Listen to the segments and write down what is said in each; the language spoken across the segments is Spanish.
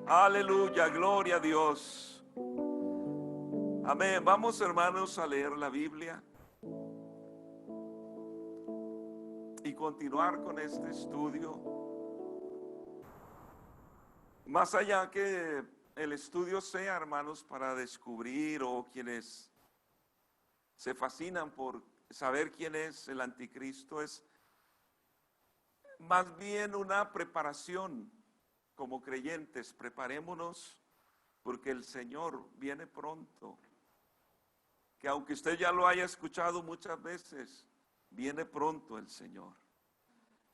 Aleluya, gloria a Dios. Amén. Vamos, hermanos, a leer la Biblia y continuar con este estudio. Más allá que el estudio sea, hermanos, para descubrir, o quienes se fascinan por saber quién es el anticristo, es más bien una preparación. Como creyentes, preparémonos porque el Señor viene pronto. Que aunque usted ya lo haya escuchado muchas veces, viene pronto el Señor.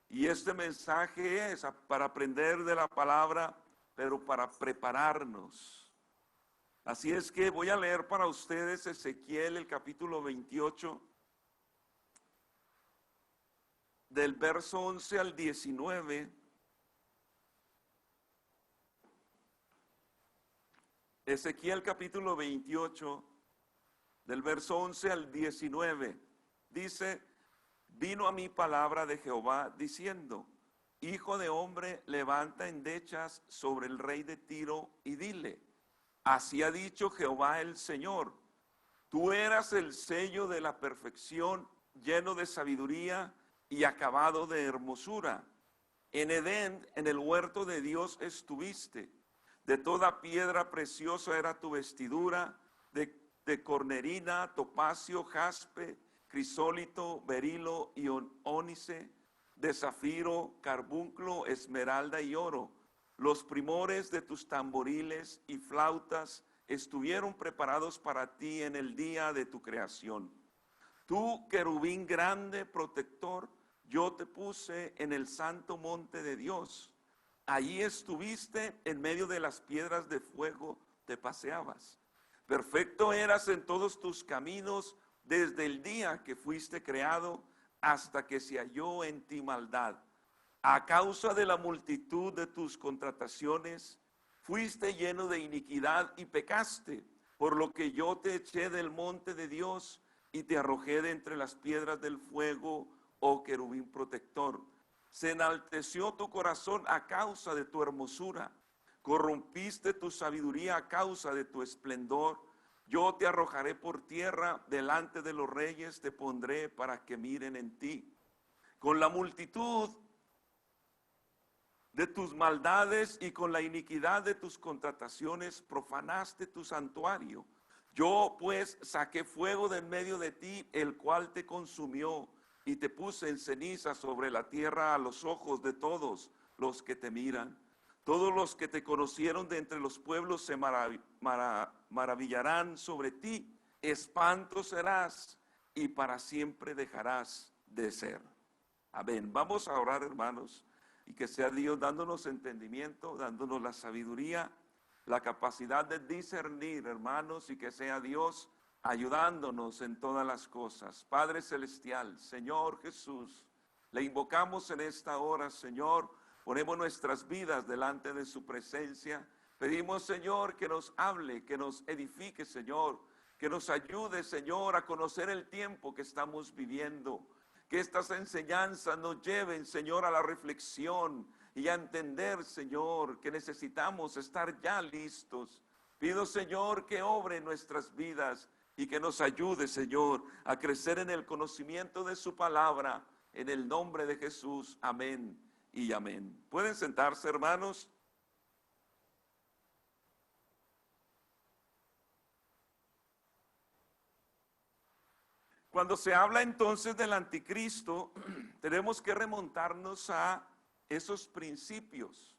Y este mensaje es para aprender de la palabra, pero para prepararnos. Así es que voy a leer para ustedes Ezequiel, el capítulo 28, del verso 11 al 19. Ezequiel capítulo 28, del verso 11 al 19, dice: vino a mí palabra de Jehová diciendo: hijo de hombre, levanta endechas sobre el rey de Tiro y dile: así ha dicho Jehová el Señor, tú eras el sello de la perfección, lleno de sabiduría y acabado de hermosura. En Edén, en el huerto de Dios estuviste. De toda piedra preciosa era tu vestidura, de cornerina, topacio, jaspe, crisólito, berilo y ónice, de zafiro, carbunclo, esmeralda y oro. Los primores de tus tamboriles y flautas estuvieron preparados para ti en el día de tu creación. Tú, querubín grande, protector, yo te puse en el santo monte de Dios. Allí estuviste en medio de las piedras de fuego, te paseabas. Perfecto eras en todos tus caminos desde el día que fuiste creado hasta que se halló en ti maldad. A causa de la multitud de tus contrataciones, fuiste lleno de iniquidad y pecaste, por lo que yo te eché del monte de Dios y te arrojé de entre las piedras del fuego, oh querubín protector. Se enalteció tu corazón a causa de tu hermosura, corrompiste tu sabiduría a causa de tu esplendor. Yo te arrojaré por tierra, delante de los reyes te pondré para que miren en ti. Con la multitud de tus maldades y con la iniquidad de tus contrataciones profanaste tu santuario. Yo pues saqué fuego de en medio de ti, el cual te consumió, y te puse en ceniza sobre la tierra a los ojos de todos los que te miran. Todos los que te conocieron de entre los pueblos se maravillarán sobre ti. Espanto serás y para siempre dejarás de ser. Amén. Vamos a orar, hermanos, y que sea Dios dándonos entendimiento, dándonos la sabiduría, la capacidad de discernir, hermanos, y que sea Dios ayudándonos en todas las cosas. Padre celestial, Señor Jesús, le invocamos en esta hora, Señor. Ponemos nuestras vidas delante de su presencia. Pedimos, Señor, que nos hable, que nos edifique, Señor, que nos ayude, Señor, a conocer el tiempo que estamos viviendo. Que estas enseñanzas nos lleven, Señor, a la reflexión y a entender, Señor, que necesitamos estar ya listos. Pido, Señor, que obre en nuestras vidas y que nos ayude, Señor, a crecer en el conocimiento de su palabra. En el nombre de Jesús, amén y amén. ¿Pueden sentarse, hermanos? Cuando se habla entonces del anticristo, tenemos que remontarnos a esos principios.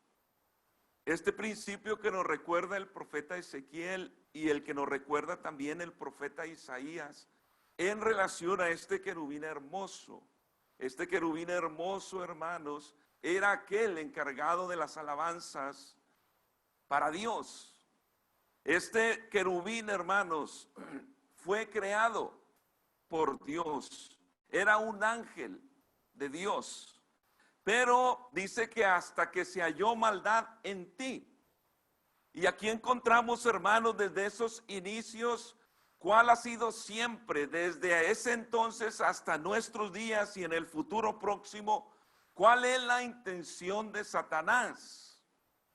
Este principio que nos recuerda el profeta Ezequiel y el que nos recuerda también el profeta Isaías en relación a este querubín hermoso. Este querubín hermoso, hermanos, era aquel encargado de las alabanzas para Dios. Este querubín, hermanos, fue creado por Dios. Era un ángel de Dios. Pero dice que hasta que se halló maldad en ti. Y aquí encontramos, hermanos, desde esos inicios, cuál ha sido siempre, desde ese entonces hasta nuestros días y en el futuro próximo, cuál es la intención de Satanás.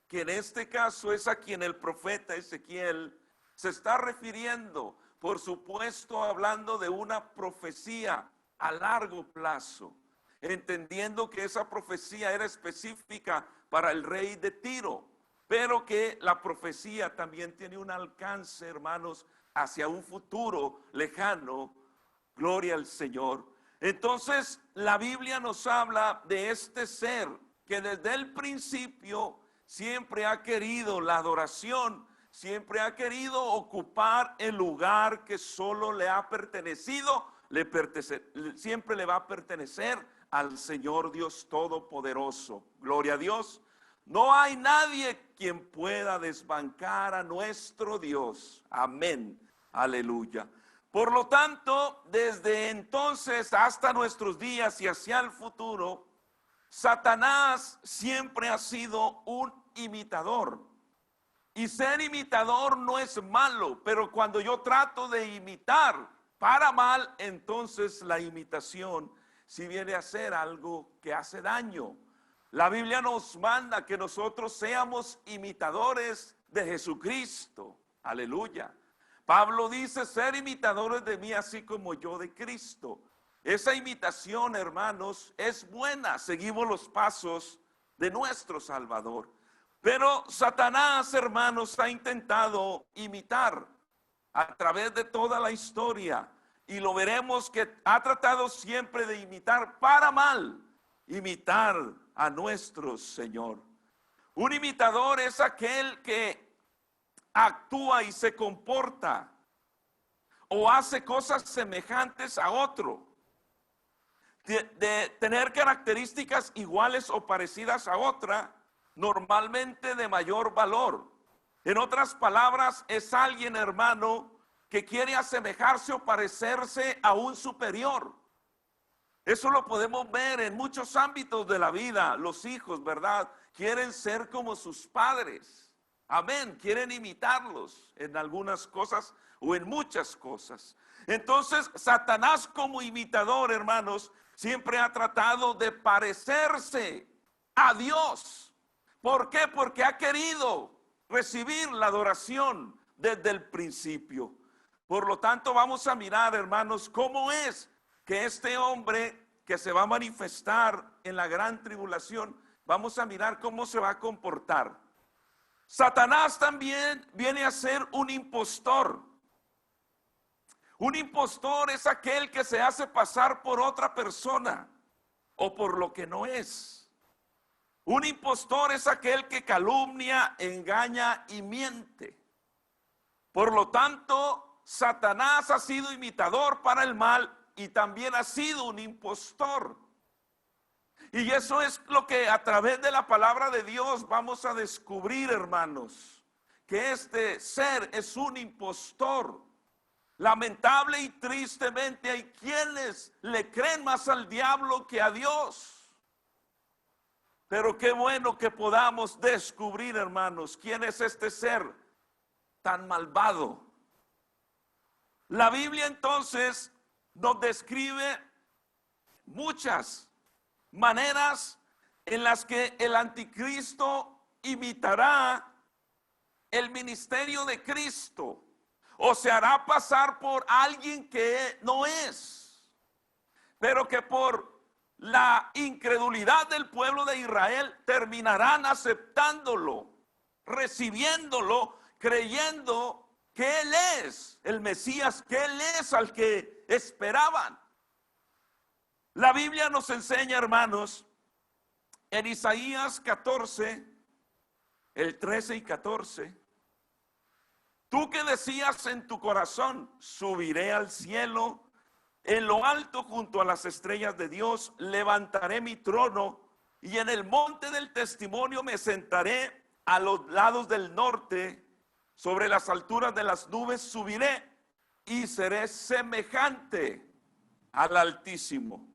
que en este caso es a quien el profeta Ezequiel se está refiriendo, por supuesto hablando de una profecía a largo plazo, entendiendo que esa profecía era específica para el rey de Tiro, pero que la profecía también tiene un alcance, hermanos, hacia un futuro lejano. Gloria al Señor. Entonces, la Biblia nos habla de este ser que desde el principio siempre ha querido la adoración, siempre ha querido ocupar el lugar que solo le ha pertenecido, siempre le va a pertenecer al Señor Dios Todopoderoso. Gloria a Dios. No hay nadie quien pueda desbancar a nuestro Dios. Amén. Aleluya. Por lo tanto, desde entonces hasta nuestros días y hacia el futuro, Satanás siempre ha sido un imitador. Y ser imitador no es malo, pero cuando yo trato de imitar para mal, entonces la imitación sí viene a ser algo que hace daño. La Biblia nos manda que nosotros seamos imitadores de Jesucristo. Aleluya. Pablo dice, ser imitadores de mí así como yo de Cristo. Esa imitación, hermanos, es buena. Seguimos los pasos de nuestro Salvador. Pero Satanás, hermanos, ha intentado imitar a través de toda la historia. Y lo veremos que ha tratado siempre de imitar para mal, imitar a nuestro Señor. Un imitador es aquel que actúa y se comporta o hace cosas semejantes a otro, de tener características iguales o parecidas a otra, normalmente de mayor valor. En otras palabras, es alguien, hermano, que quiere asemejarse o parecerse a un superior. Eso lo podemos ver en muchos ámbitos de la vida. Los hijos, ¿verdad? Quieren ser como sus padres. Amén. Quieren imitarlos en algunas cosas o en muchas cosas. Entonces, Satanás como imitador, hermanos, siempre ha tratado de parecerse a Dios. ¿Por qué? Porque ha querido recibir la adoración desde el principio. Por lo tanto, vamos a mirar, hermanos, cómo es que este hombre que se va a manifestar en la gran tribulación, vamos a mirar cómo se va a comportar. Satanás también viene a ser un impostor. Un impostor es aquel que se hace pasar por otra persona o por lo que no es. Un impostor es aquel que calumnia, engaña y miente. Por lo tanto, Satanás ha sido imitador para el mal y también ha sido un impostor. Y eso es lo que a través de la palabra de Dios vamos a descubrir, hermanos, que este ser es un impostor. Lamentable y tristemente hay quienes le creen más al diablo que a Dios. Pero qué bueno que podamos descubrir, hermanos, quién es este ser tan malvado. La Biblia entonces nos describe muchas maneras en las que el anticristo imitará el ministerio de Cristo o se hará pasar por alguien que no es, pero que por la incredulidad del pueblo de Israel terminarán aceptándolo, recibiéndolo, creyendo que Él es el Mesías, que Él es al que esperaban. La Biblia nos enseña, hermanos, en Isaías 14, el 13 y 14, tú que decías en tu corazón, subiré al cielo, en lo alto junto a las estrellas de Dios, levantaré mi trono y en el monte del testimonio me sentaré a los lados del norte, sobre las alturas de las nubes subiré y seré semejante al Altísimo.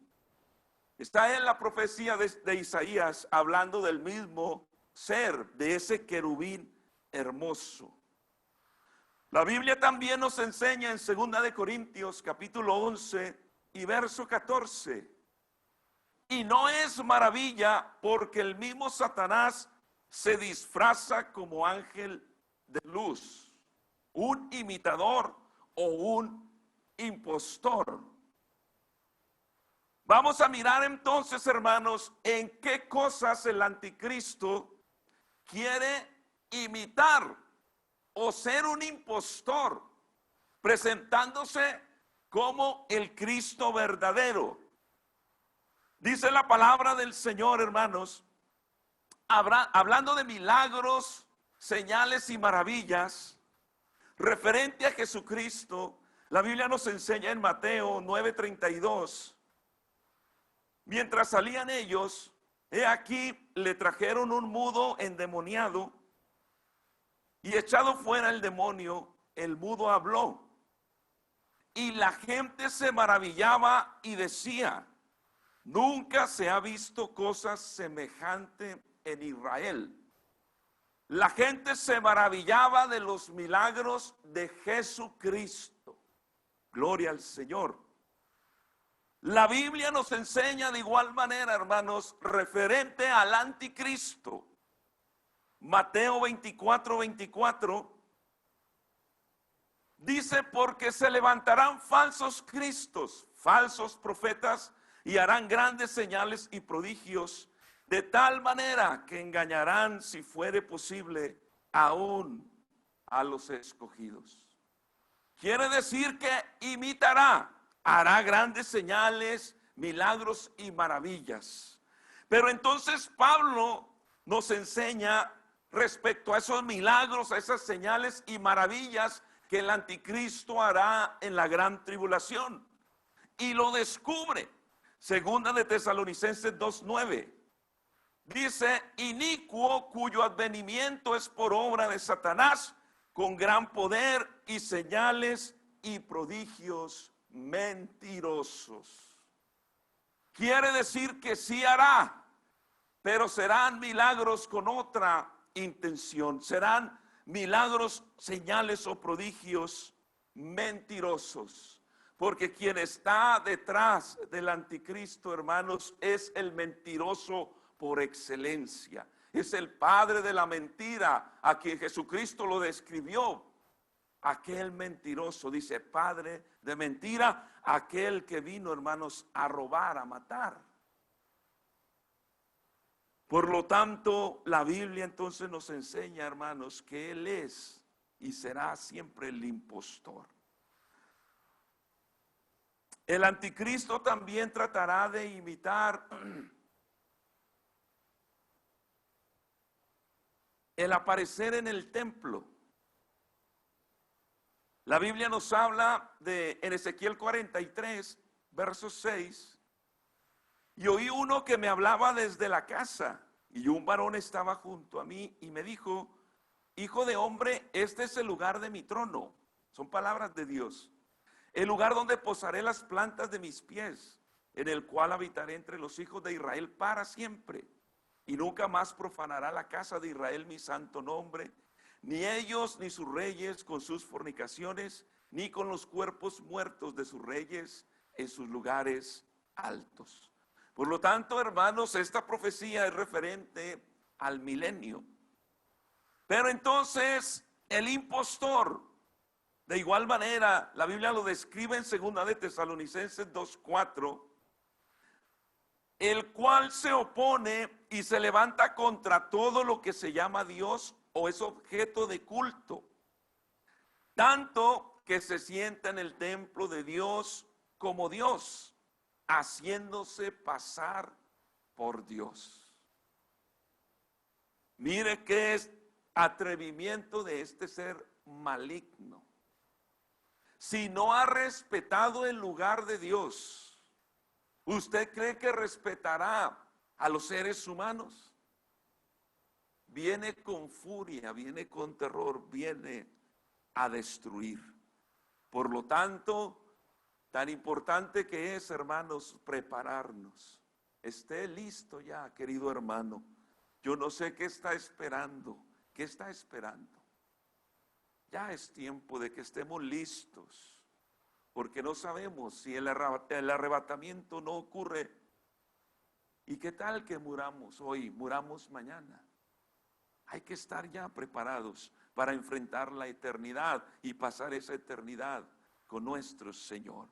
Está en la profecía de Isaías hablando del mismo ser, de ese querubín hermoso. La Biblia también nos enseña en 2 de Corintios capítulo 11 y verso 14. Y no es maravilla porque el mismo Satanás se disfraza como ángel de luz, un imitador o un impostor. Vamos a mirar entonces, hermanos, en qué cosas el anticristo quiere imitar o ser un impostor, presentándose como el Cristo verdadero. Dice la palabra del Señor, hermanos, hablando de milagros, señales y maravillas, referente a Jesucristo. La Biblia nos enseña en Mateo 9:32, mientras salían ellos, he aquí le trajeron un mudo endemoniado, y echado fuera el demonio, el mudo habló. Y la gente se maravillaba y decía, nunca se ha visto cosa semejante en Israel. La gente se maravillaba de los milagros de Jesucristo. Gloria al Señor. La Biblia nos enseña de igual manera, hermanos, referente al anticristo. Mateo 24:24 dice, porque se levantarán falsos cristos, falsos profetas, y harán grandes señales y prodigios, de tal manera que engañarán, si fuere posible, aún a los escogidos. Quiere decir que imitará, hará grandes señales, milagros y maravillas. Pero entonces Pablo nos enseña respecto a esos milagros, a esas señales y maravillas que el anticristo hará en la gran tribulación. Y lo descubre. Segunda de Tesalonicenses 2:9. Dice, inicuo, cuyo advenimiento es por obra de Satanás, con gran poder y señales y prodigios mentirosos. Quiere decir que sí hará, pero serán milagros con otra intención. Serán milagros, señales o prodigios mentirosos. Porque quien está detrás del anticristo, hermanos, es el mentiroso por excelencia. Es el padre de la mentira, a quien Jesucristo lo describió. Aquel mentiroso, dice, padre de mentira, aquel que vino, hermanos, a robar, a matar. Por lo tanto, la Biblia entonces nos enseña, hermanos, que Él es y será siempre el impostor. El anticristo también tratará de imitar el aparecer en el templo. La Biblia nos habla en Ezequiel 43, verso 6. Y oí uno que me hablaba desde la casa, y un varón estaba junto a mí y me dijo, hijo de hombre, este es el lugar de mi trono. Son palabras de Dios. El lugar donde posaré las plantas de mis pies, en el cual habitaré entre los hijos de Israel para siempre. Y nunca más profanará la casa de Israel mi santo nombre, ni ellos ni sus reyes con sus fornicaciones, ni con los cuerpos muertos de sus reyes en sus lugares altos. Por lo tanto, hermanos, esta profecía es referente al milenio. Pero entonces, el impostor, de igual manera, la Biblia lo describe en segunda de Tesalonicenses 2:4, el cual se opone y se levanta contra todo lo que se llama Dios o es objeto de culto, tanto que se sienta en el templo de Dios como Dios, haciéndose pasar por Dios. Mire qué es atrevimiento de este ser maligno. Si no ha respetado el lugar de Dios, ¿usted cree que respetará a los seres humanos? Viene con furia, viene con terror, viene a destruir. Por lo tanto, tan importante que es, hermanos, prepararnos. Esté listo ya, querido hermano. Yo no sé qué está esperando. ¿Qué está esperando? Ya es tiempo de que estemos listos, porque no sabemos si el arrebatamiento no ocurre. ¿Y qué tal que muramos hoy, muramos mañana? Hay que estar ya preparados para enfrentar la eternidad y pasar esa eternidad con nuestro Señor.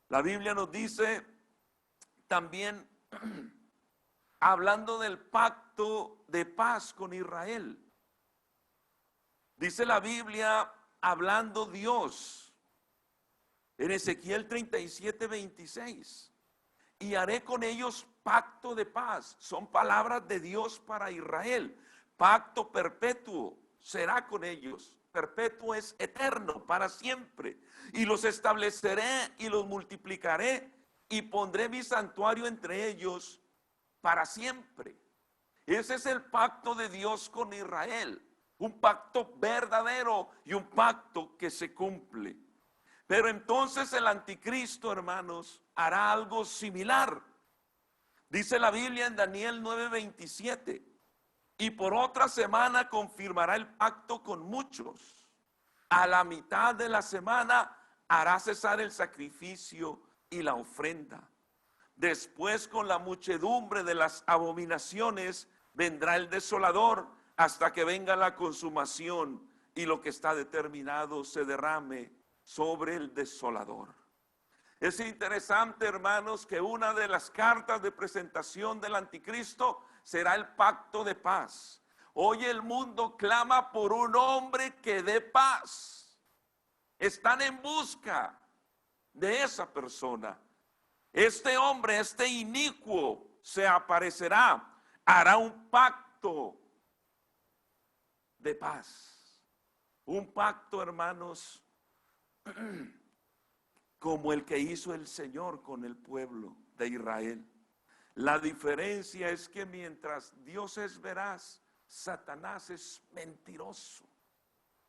La Biblia nos dice también, hablando del pacto de paz con Israel, dice la Biblia, hablando Dios, en Ezequiel 37:26, y haré con ellos pacto de paz. Son palabras de Dios para Israel. Pacto perpetuo será con ellos. Perpetuo es eterno, para siempre. Y los estableceré y los multiplicaré y pondré mi santuario entre ellos para siempre. Ese es el pacto de Dios con Israel. Un pacto verdadero y un pacto que se cumple. Pero entonces el anticristo, hermanos, hará algo similar. Dice la Biblia en Daniel 9:27, y por otra semana confirmará el pacto con muchos. A la mitad de la semana hará cesar el sacrificio y la ofrenda. Después, con la muchedumbre de las abominaciones, vendrá el desolador hasta que venga la consumación y lo que está determinado se derrame sobre el desolador. Es interesante, hermanos, que una de las cartas de presentación del anticristo será el pacto de paz. Hoy el mundo clama por un hombre que dé paz. Están en busca de esa persona. Este hombre, este inicuo, se aparecerá, hará un pacto de paz. Un pacto, hermanos, como el que hizo el Señor con el pueblo de Israel. La diferencia es que mientras Dios es veraz, Satanás es mentiroso,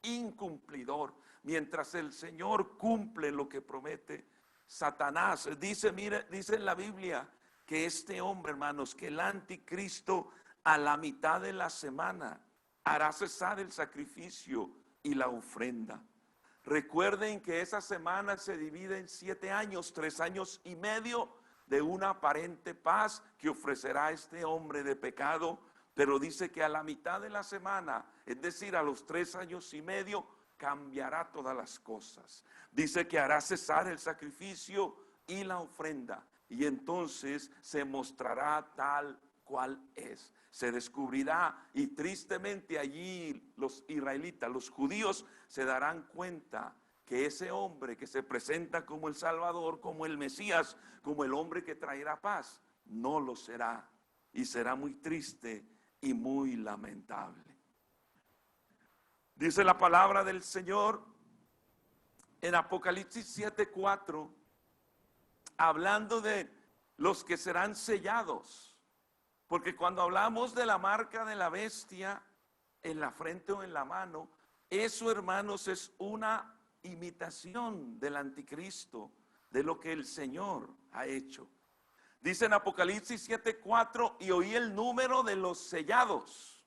incumplidor. Mientras el Señor cumple lo que promete, Satanás dice, mire, dice en la Biblia que este hombre, hermanos, que el anticristo a la mitad de la semana hará cesar el sacrificio y la ofrenda. Recuerden que esa semana se divide en 7 años, 3 años y medio de una aparente paz que ofrecerá este hombre de pecado, pero dice que a la mitad de la semana, es decir, a los 3 años y medio, cambiará todas las cosas. Dice que hará cesar el sacrificio y la ofrenda, y entonces se mostrará tal cual es. Se descubrirá, y tristemente allí los israelitas, los judíos, se darán cuenta que ese hombre que se presenta como el Salvador, como el Mesías, como el hombre que traerá paz, no lo será, y será muy triste y muy lamentable. Dice la palabra del Señor en Apocalipsis 7:4, hablando de los que serán sellados. Porque cuando hablamos de la marca de la bestia en la frente o en la mano, eso, hermanos, es una imitación del anticristo, de lo que el Señor ha hecho. Dice en Apocalipsis 7:4, y oí el número de los sellados,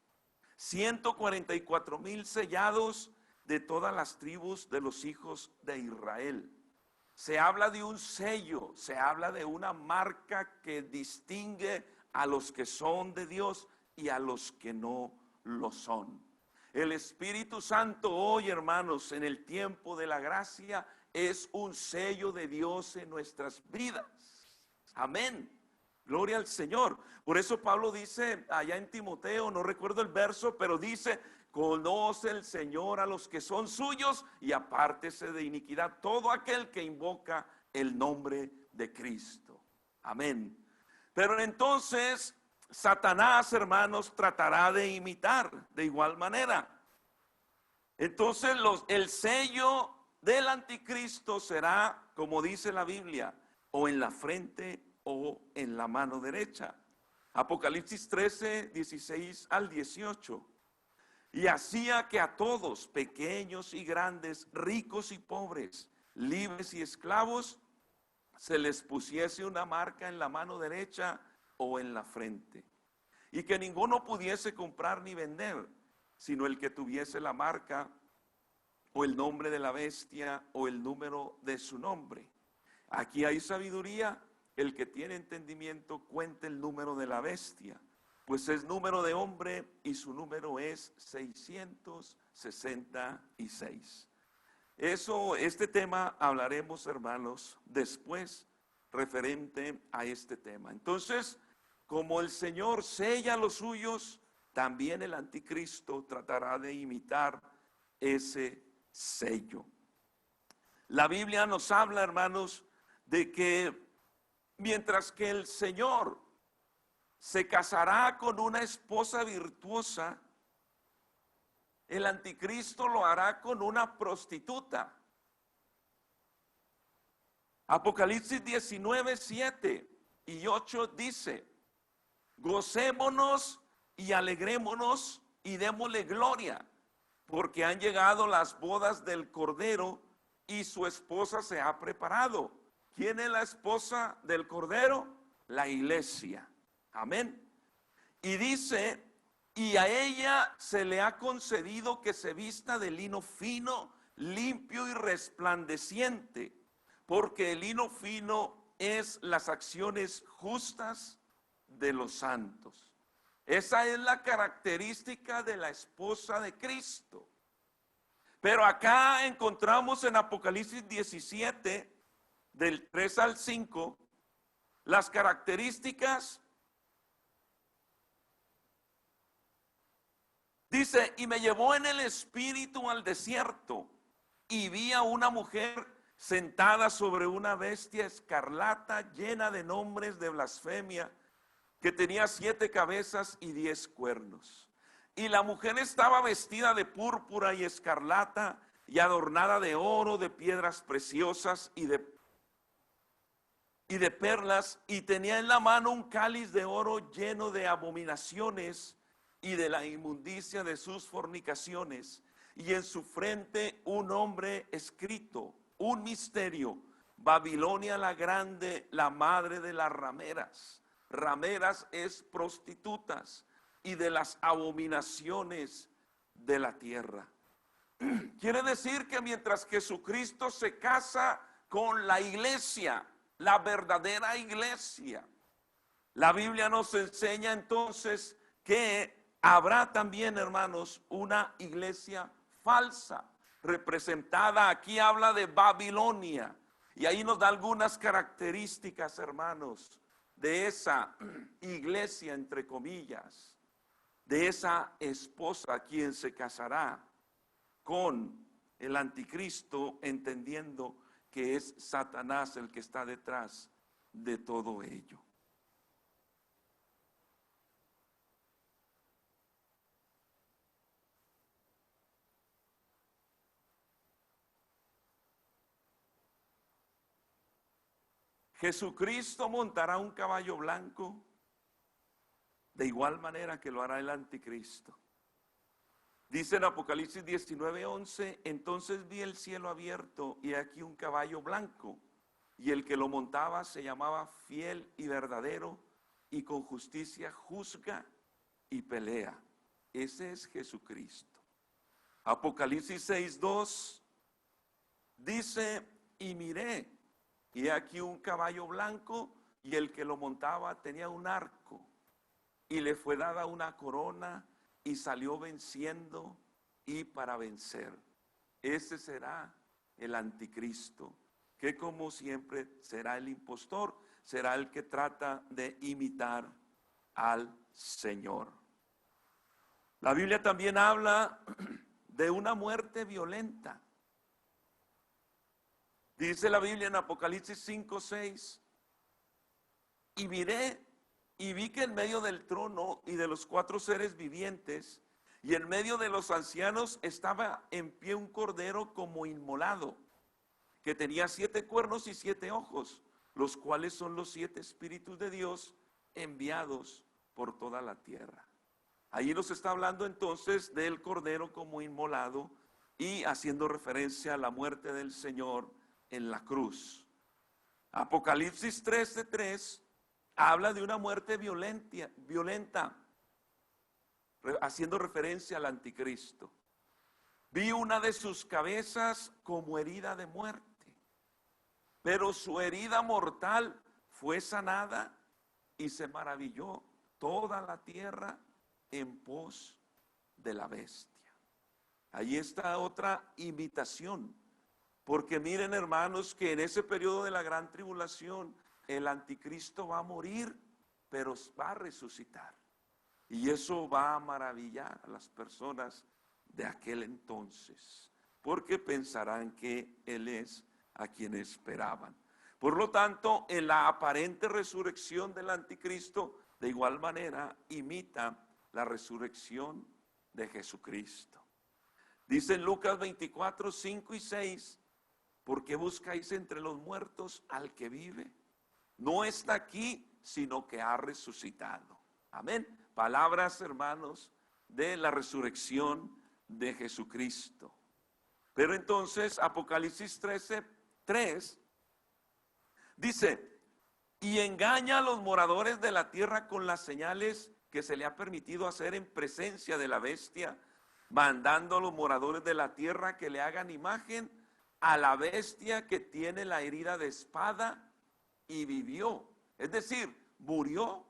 144,000 sellados de todas las tribus de los hijos de Israel. Se habla de un sello, se habla de una marca que distingue a los que son de Dios y a los que no lo son. El Espíritu Santo hoy, hermanos, en el tiempo de la gracia, es un sello de Dios en nuestras vidas. Amén. Gloria al Señor. Por eso Pablo dice allá en Timoteo, no recuerdo el verso, pero dice: conoce el Señor a los que son suyos y apártese de iniquidad todo aquel que invoca el nombre de Cristo. Amén. Pero entonces Satanás, hermanos, tratará de imitar de igual manera. Entonces el sello del anticristo será, como dice la Biblia, o en la frente o en la mano derecha. Apocalipsis 13, 16 al 18. Y hacía que a todos, pequeños y grandes, ricos y pobres, libres y esclavos, se les pusiese una marca en la mano derecha o en la frente, y que ninguno pudiese comprar ni vender, sino el que tuviese la marca o el nombre de la bestia o el número de su nombre. Aquí hay sabiduría. El que tiene entendimiento cuente el número de la bestia, pues es número de hombre y su número es 666. Este tema hablaremos, hermanos, después referente a este tema. Entonces, como el Señor sella a los suyos, también el anticristo tratará de imitar ese sello. La Biblia nos habla, hermanos, de que mientras que el Señor se casará con una esposa virtuosa, el anticristo lo hará con una prostituta. Apocalipsis 19, 7 y 8 dice: gocémonos y alegrémonos y démosle gloria, porque han llegado las bodas del Cordero y su esposa se ha preparado. ¿Quién es la esposa del Cordero? La iglesia. Amén. Y dice: y a ella se le ha concedido que se vista de lino fino, limpio y resplandeciente, porque el lino fino es las acciones justas de los santos. Esa es la característica de la esposa de Cristo. Pero acá encontramos en Apocalipsis 17, del 3 al 5, las características. Dice: y me llevó en el espíritu al desierto, y vi a una mujer sentada sobre una bestia escarlata llena de nombres de blasfemia, que tenía 7 cabezas y 10 cuernos. Y la mujer estaba vestida de púrpura y escarlata, y adornada de oro, de piedras preciosas y de perlas, y tenía en la mano un cáliz de oro lleno de abominaciones y de la inmundicia de sus fornicaciones, y en su frente un nombre escrito, un misterio: Babilonia la grande, la madre de las rameras. Rameras es prostitutas, y de las abominaciones de la tierra. Quiere decir que mientras Jesucristo se casa con la iglesia, la verdadera iglesia, la Biblia nos enseña entonces que habrá también, hermanos, una iglesia falsa, representada, aquí habla de Babilonia, y ahí nos da algunas características, hermanos, de esa iglesia, entre comillas, de esa esposa a quien se casará con el anticristo, entendiendo que es Satanás el que está detrás de todo ello. Jesucristo montará un caballo blanco, de igual manera que lo hará el anticristo. Dice en Apocalipsis 19:11: entonces vi el cielo abierto, y aquí un caballo blanco, y el que lo montaba se llamaba Fiel y Verdadero, y con justicia juzga y pelea. Ese es Jesucristo. Apocalipsis 6:2 dice: y miré, y aquí un caballo blanco, y el que lo montaba tenía un arco, y le fue dada una corona, y salió venciendo y para vencer. Ese será el anticristo, que como siempre será el impostor, será el que trata de imitar al Señor. La Biblia también habla de una muerte violenta. Dice la Biblia en Apocalipsis 5:6: y miré y vi que en medio del trono y de los 4 seres vivientes y en medio de los ancianos estaba en pie un cordero como inmolado, que tenía 7 cuernos y 7 ojos, los cuales son los 7 espíritus de Dios enviados por toda la tierra. Ahí nos está hablando entonces del cordero como inmolado y haciendo referencia a la muerte del Señor en la cruz. Apocalipsis 13:3 habla de una muerte violenta, haciendo referencia al anticristo. Vi una de sus cabezas como herida de muerte, pero su herida mortal fue sanada, y se maravilló toda la tierra en pos de la bestia. Ahí está otra invitación, porque miren, hermanos, que en ese periodo de la gran tribulación el anticristo va a morir, pero va a resucitar. Y eso va a maravillar a las personas de aquel entonces, porque pensarán que Él es a quien esperaban. Por lo tanto, en la aparente resurrección del anticristo, de igual manera, imita la resurrección de Jesucristo. Dice en Lucas 24, 5 y 6, ¿por qué buscáis entre los muertos al que vive? No está aquí, sino que ha resucitado. Amén. Palabras, hermanos, de la resurrección de Jesucristo. Pero entonces, Apocalipsis 13, 3, dice, y engaña a los moradores de la tierra con las señales que se le ha permitido hacer en presencia de la bestia, mandando a los moradores de la tierra que le hagan imagen a la bestia que tiene la herida de espada y vivió. Es decir, murió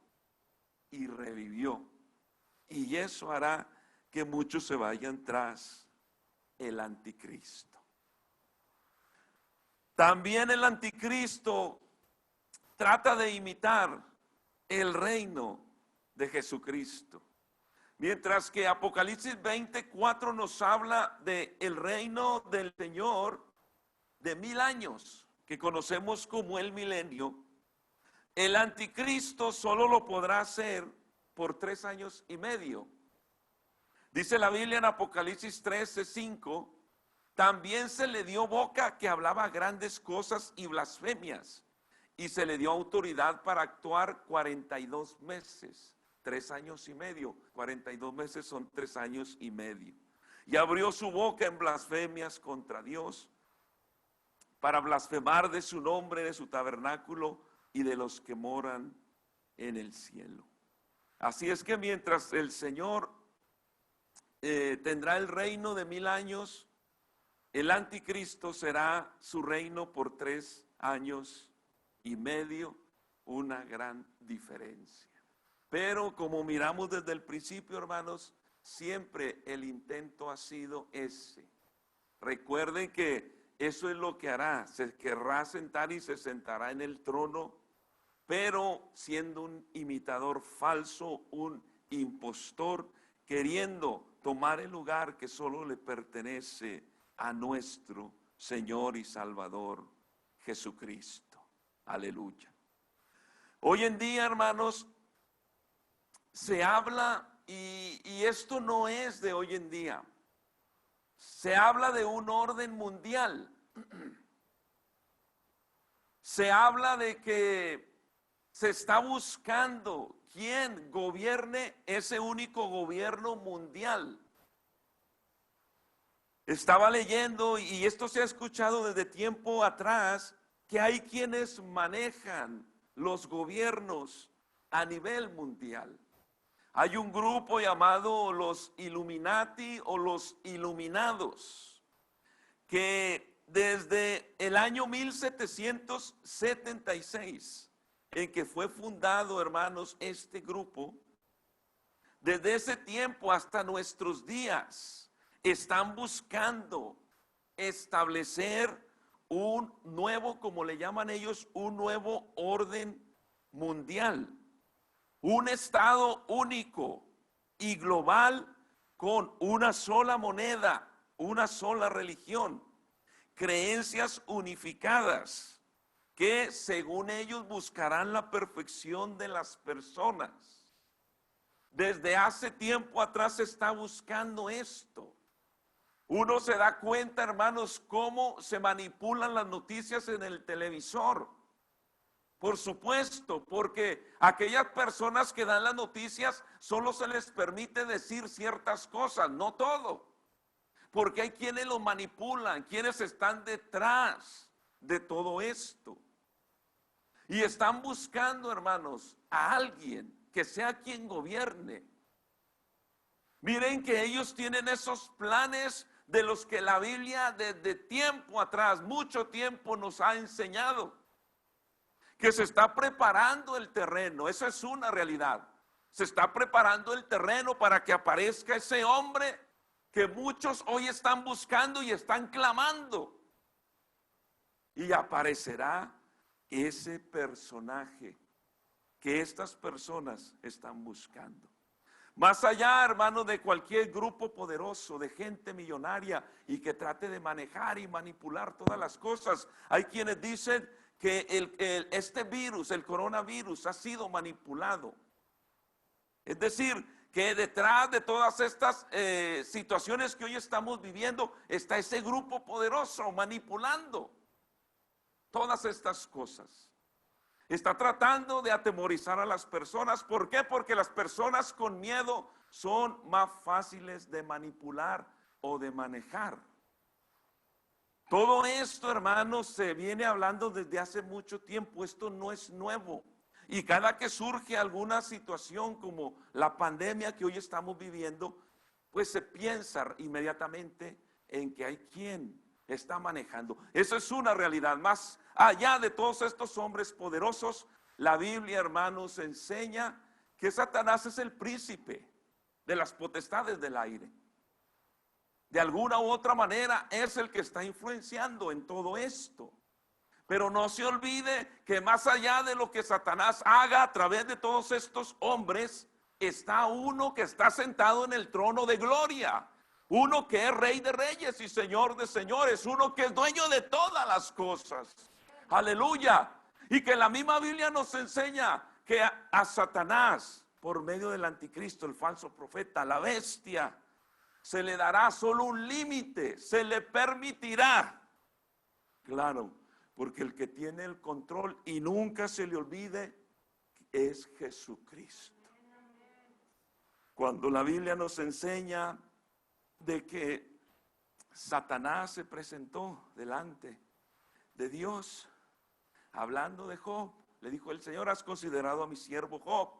y revivió. Y eso hará que muchos se vayan tras el anticristo. También el anticristo trata de imitar el reino de Jesucristo. Mientras que Apocalipsis 24 nos habla de el reino del Señor de 1000 años, que conocemos como el milenio, el anticristo solo lo podrá hacer por 3 años y medio. Dice la Biblia en Apocalipsis 13, 5, también se le dio boca que hablaba grandes cosas y blasfemias, y se le dio autoridad para actuar 42 meses. 3 años y medio, 42 meses son 3 años y medio. Y abrió su boca en blasfemias contra Dios, para blasfemar de su nombre, de su tabernáculo y de los que moran en el cielo. Así es que mientras el Señor tendrá el reino de 1000 años, el anticristo será su reino por 3 años y medio, una gran diferencia. Pero como miramos desde el principio, hermanos, siempre el intento ha sido ese. Recuerden que eso es lo que hará, se querrá sentar y se sentará en el trono, pero siendo un imitador falso, un impostor, queriendo tomar el lugar que solo le pertenece a nuestro Señor y Salvador Jesucristo. Aleluya. Hoy en día, hermanos, se habla, y esto no es de hoy en día, se habla de un orden mundial. Se habla de que se está buscando quién gobierne ese único gobierno mundial. Estaba leyendo, y esto se ha escuchado desde tiempo atrás, que hay quienes manejan los gobiernos a nivel mundial. Hay un grupo llamado los Illuminati o los Iluminados, que desde el año 1776, en que fue fundado, hermanos, este grupo, desde ese tiempo hasta nuestros días, están buscando establecer un nuevo, como le llaman ellos, un nuevo orden mundial. Un estado único y global con una sola moneda, una sola religión, creencias unificadas que según ellos buscarán la perfección de las personas. Desde hace tiempo atrás se está buscando esto. Uno se da cuenta, hermanos, cómo se manipulan las noticias en el televisor. Por supuesto, porque aquellas personas que dan las noticias solo se les permite decir ciertas cosas, no todo. Porque hay quienes lo manipulan, quienes están detrás de todo esto. Y están buscando, hermanos, a alguien que sea quien gobierne. Miren que ellos tienen esos planes de los que la Biblia desde tiempo atrás, mucho tiempo nos ha enseñado. Que se está preparando el terreno, eso es una realidad. Se está preparando el terreno para que aparezca ese hombre que muchos hoy están buscando y están clamando. Y aparecerá ese personaje que estas personas están buscando. Más allá, hermano, de cualquier grupo poderoso, de gente millonaria y que trate de manejar y manipular todas las cosas, hay quienes dicen que este virus, el coronavirus, ha sido manipulado. Es decir, que detrás de todas estas situaciones que hoy estamos viviendo está ese grupo poderoso manipulando todas estas cosas. Está tratando de atemorizar a las personas. ¿Por qué? Porque las personas con miedo son más fáciles de manipular o de manejar. Todo esto, hermanos, se viene hablando desde hace mucho tiempo. Esto no es nuevo. Y cada que surge alguna situación como la pandemia que hoy estamos viviendo, pues se piensa inmediatamente en que hay quien está manejando. Eso es una realidad. Más allá de todos estos hombres poderosos, la Biblia, hermanos, enseña que Satanás es el príncipe de las potestades del aire. De alguna u otra manera es el que está influenciando en todo esto. Pero no se olvide que más allá de lo que Satanás haga a través de todos estos hombres, está uno que está sentado en el trono de gloria. Uno que es rey de reyes y señor de señores. Uno que es dueño de todas las cosas. Aleluya. Y que la misma Biblia nos enseña que a Satanás, por medio del anticristo, el falso profeta, la bestia, se le dará solo un límite. Se le permitirá. Claro, porque el que tiene el control, y nunca se le olvide, es Jesucristo. Cuando la Biblia nos enseña de que Satanás se presentó delante de Dios, hablando de Job, le dijo: el Señor, has considerado a mi siervo Job.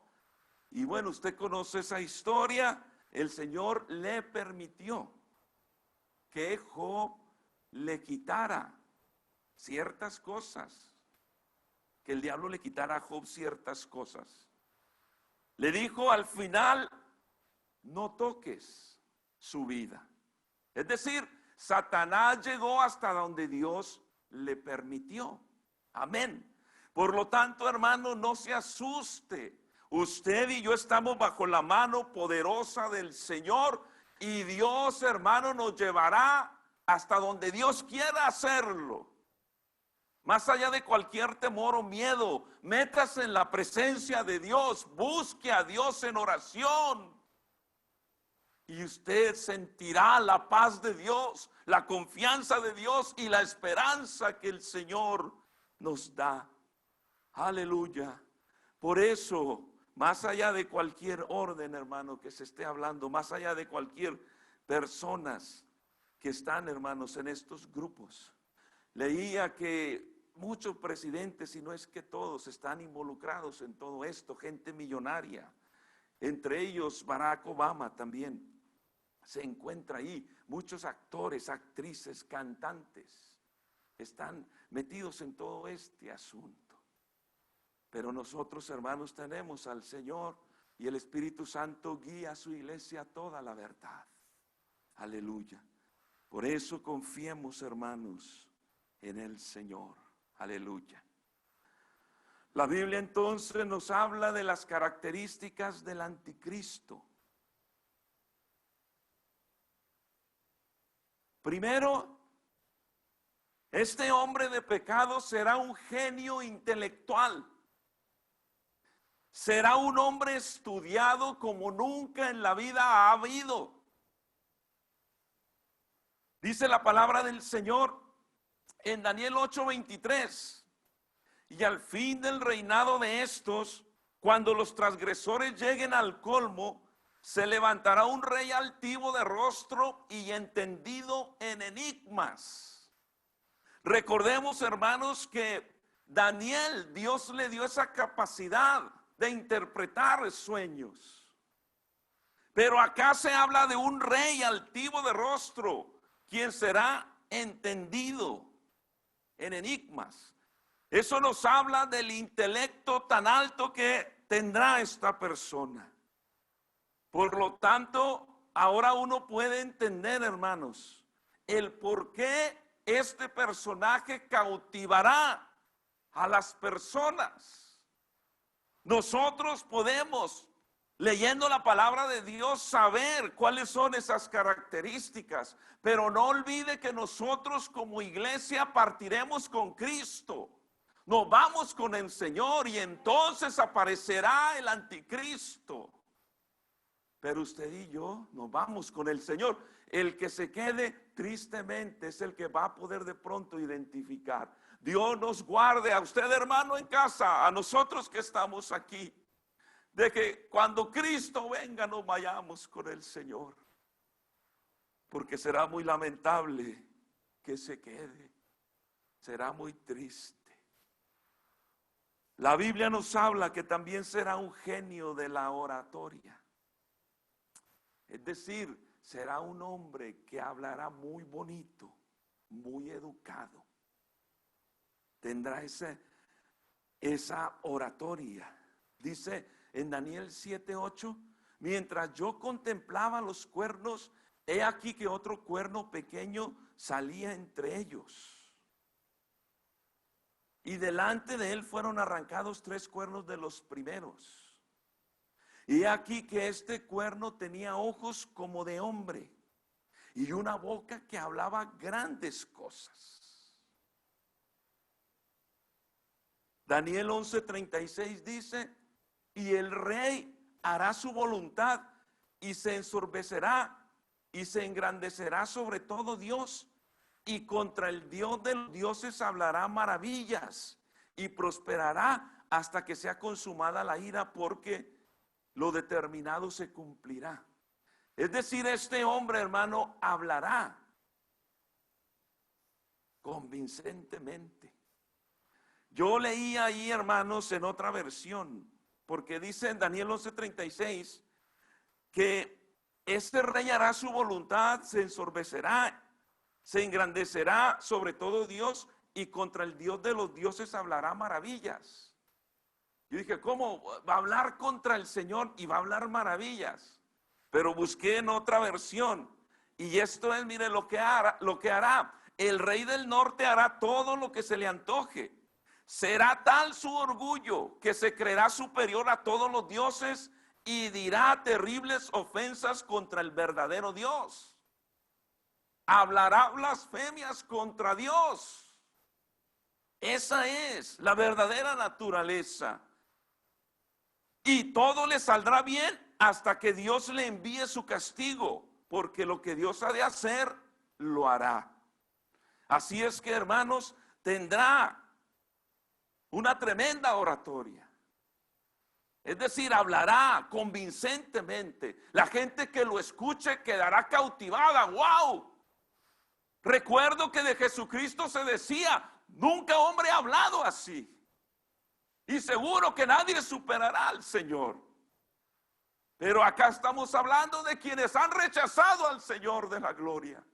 Y bueno, usted conoce esa historia. El Señor le permitió que Job le quitara ciertas cosas, que el diablo le quitara a Job ciertas cosas. Le dijo al final: no toques su vida. Es decir, Satanás llegó hasta donde Dios le permitió. Amén. Por lo tanto, hermano, no se asuste. Usted y yo estamos bajo la mano poderosa del Señor, y Dios, hermano, nos llevará hasta donde Dios quiera hacerlo. Más allá de cualquier temor o miedo, métase en la presencia de Dios, busque a Dios en oración. Y usted sentirá la paz de Dios, la confianza de Dios y la esperanza que el Señor nos da. Aleluya. Por eso, más allá de cualquier orden, hermano, que se esté hablando, más allá de cualquier personas que están, hermanos, en estos grupos, leía que muchos presidentes, si no es que todos, están involucrados en todo esto, gente millonaria. Entre ellos Barack Obama también se encuentra ahí. Muchos actores, actrices, cantantes están metidos en todo este asunto. Pero nosotros, hermanos, tenemos al Señor, y el Espíritu Santo guía a su iglesia a toda la verdad. Aleluya. Por eso confiemos, hermanos, en el Señor. Aleluya. La Biblia entonces nos habla de las características del anticristo. Primero, este hombre de pecado será un genio intelectual. Será un hombre estudiado como nunca en la vida ha habido. Dice la palabra del Señor en Daniel 8:23: y al fin del reinado de estos, cuando los transgresores lleguen al colmo, se levantará un rey altivo de rostro y entendido en enigmas. Recordemos, hermanos, que Daniel, Dios le dio esa capacidad de interpretar sueños. Pero acá se habla de un rey altivo de rostro, quien será entendido en enigmas. Eso nos habla del intelecto tan alto que tendrá esta persona. Por lo tanto, ahora uno puede entender, hermanos, el por qué este personaje cautivará a las personas. Nosotros podemos, leyendo la palabra de Dios, saber cuáles son esas características, pero no olvide que nosotros como iglesia partiremos con Cristo. Nos vamos con el Señor y entonces aparecerá el anticristo. Pero usted y yo nos vamos con el Señor. El que se quede tristemente es el que va a poder de pronto identificar. Dios nos guarde a usted, hermano, en casa, a nosotros que estamos aquí, de que cuando Cristo venga nos vayamos con el Señor. Porque será muy lamentable que se quede. Será muy triste. La Biblia nos habla que también será un genio de la oratoria. Es decir, será un hombre que hablará muy bonito, muy educado. Tendrá esa oratoria. Dice en Daniel 7:8, mientras yo contemplaba los cuernos, he aquí que otro cuerno pequeño salía entre ellos. Y delante de él fueron arrancados 3 cuernos de los primeros. Y aquí que este cuerno tenía ojos como de hombre y una boca que hablaba grandes cosas. Daniel 11:36 dice, y el rey hará su voluntad y se ensorbecerá y se engrandecerá sobre todo Dios, y contra el Dios de los dioses hablará maravillas y prosperará hasta que sea consumada la ira, porque lo determinado se cumplirá. Es decir, este hombre, hermano, hablará convincentemente. Yo leí ahí, hermanos, en otra versión, porque dice en Daniel 11:36 que este rey hará su voluntad, se ensorbecerá, se engrandecerá sobre todo Dios, y contra el Dios de los dioses hablará maravillas. Yo dije, ¿cómo va a hablar contra el Señor y va a hablar maravillas? Pero busqué en otra versión, y esto es, mire, lo que hará. El rey del norte hará todo lo que se le antoje. Será tal su orgullo que se creerá superior a todos los dioses y dirá terribles ofensas contra el verdadero Dios. Hablará blasfemias contra Dios. Esa es la verdadera naturaleza. Y todo le saldrá bien hasta que Dios le envíe su castigo, porque lo que Dios ha de hacer, lo hará. Así es que, hermanos, tendrá una tremenda oratoria. Es decir, hablará convincentemente. La gente que lo escuche quedará cautivada. ¡Wow! Recuerdo que de Jesucristo se decía, nunca hombre ha hablado así. Y seguro que nadie superará al Señor. Pero acá estamos hablando de quienes han rechazado al Señor de la gloria.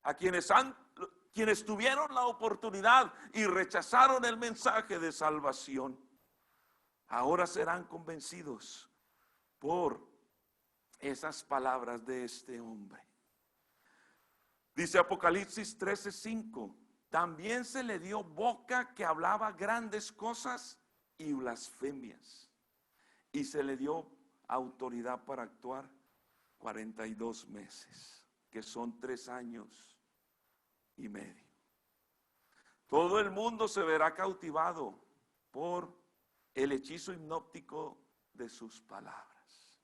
A quienes tuvieron la oportunidad y rechazaron el mensaje de salvación. Ahora serán convencidos por esas palabras de este hombre. Dice Apocalipsis 13:5, también se le dio boca que hablaba grandes cosas y blasfemias, y se le dio autoridad para actuar 42 meses, que son 3 años y medio. Todo el mundo se verá cautivado por el hechizo hipnótico de sus palabras.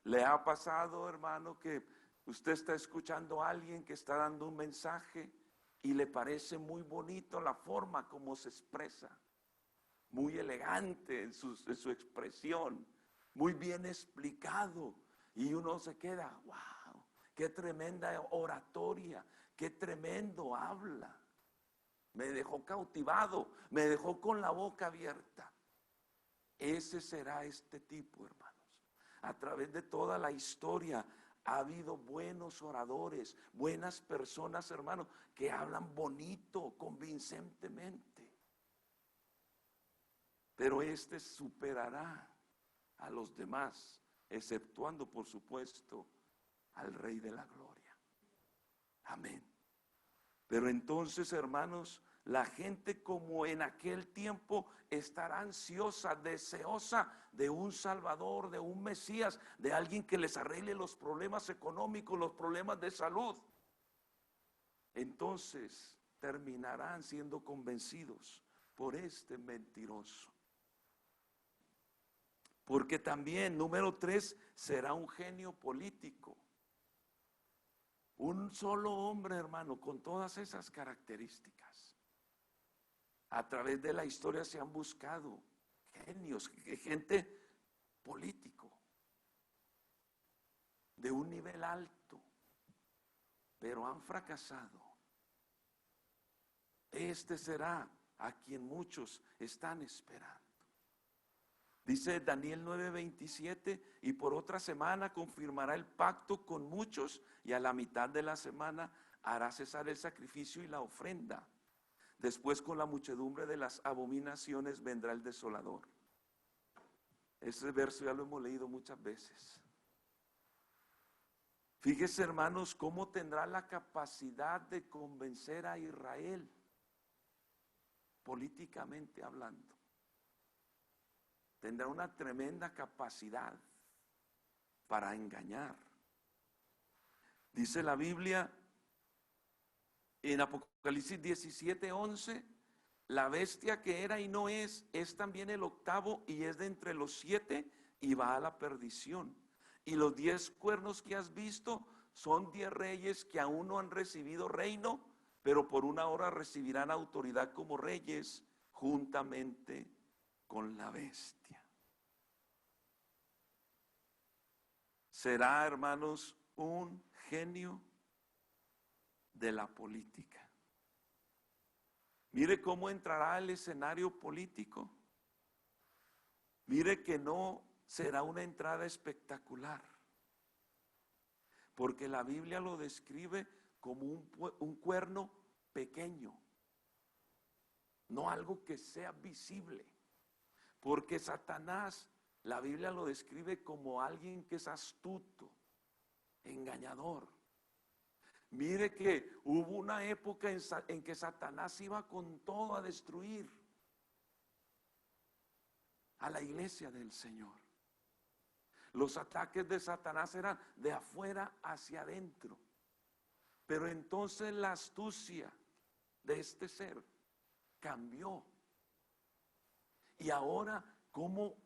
¿Le ha pasado, hermano, que usted está escuchando a alguien que está dando un mensaje y le parece muy bonito la forma como se expresa? Muy elegante en su expresión, muy bien explicado, y uno se queda, wow, qué tremenda oratoria, qué tremendo habla. Me dejó cautivado, me dejó con la boca abierta. Ese será este tipo, hermanos. A través de toda la historia ha habido buenos oradores, buenas personas, hermanos, que hablan bonito, convincentemente. Pero este superará a los demás exceptuando, por supuesto, al Rey de la Gloria. Amén. Pero entonces, hermanos, la gente como en aquel tiempo estará ansiosa, deseosa de un Salvador, de un Mesías, de alguien que les arregle los problemas económicos, los problemas de salud. Entonces terminarán siendo convencidos por este mentiroso. Porque también, número 3, será un genio político. Un solo hombre, hermano, con todas esas características. A través de la historia se han buscado genios, gente político, de un nivel alto, pero han fracasado. Este será a quien muchos están esperando. Dice Daniel 9:27, y por otra semana confirmará el pacto con muchos, y a la mitad de la semana hará cesar el sacrificio y la ofrenda. Después, con la muchedumbre de las abominaciones vendrá el desolador. Ese verso ya lo hemos leído muchas veces. Fíjese, hermanos, cómo tendrá la capacidad de convencer a Israel, políticamente hablando. Tendrá una tremenda capacidad para engañar. Dice la Biblia en Apocalipsis 17:11, la bestia que era y no es también el octavo y es de entre los 7 y va a la perdición. Y los 10 cuernos que has visto son 10 reyes que aún no han recibido reino, pero por una hora recibirán autoridad como reyes juntamente con la bestia. Será, hermanos, un genio de la política. Mire cómo entrará al escenario político. Mire que no será una entrada espectacular, porque la Biblia lo describe como un cuerno pequeño, no algo que sea visible, porque Satanás, la Biblia lo describe como alguien que es astuto, engañador. Mire que hubo una época en que Satanás iba con todo a destruir a la iglesia del Señor. Los ataques de Satanás eran de afuera hacia adentro. Pero entonces la astucia de este ser cambió. Y ahora, como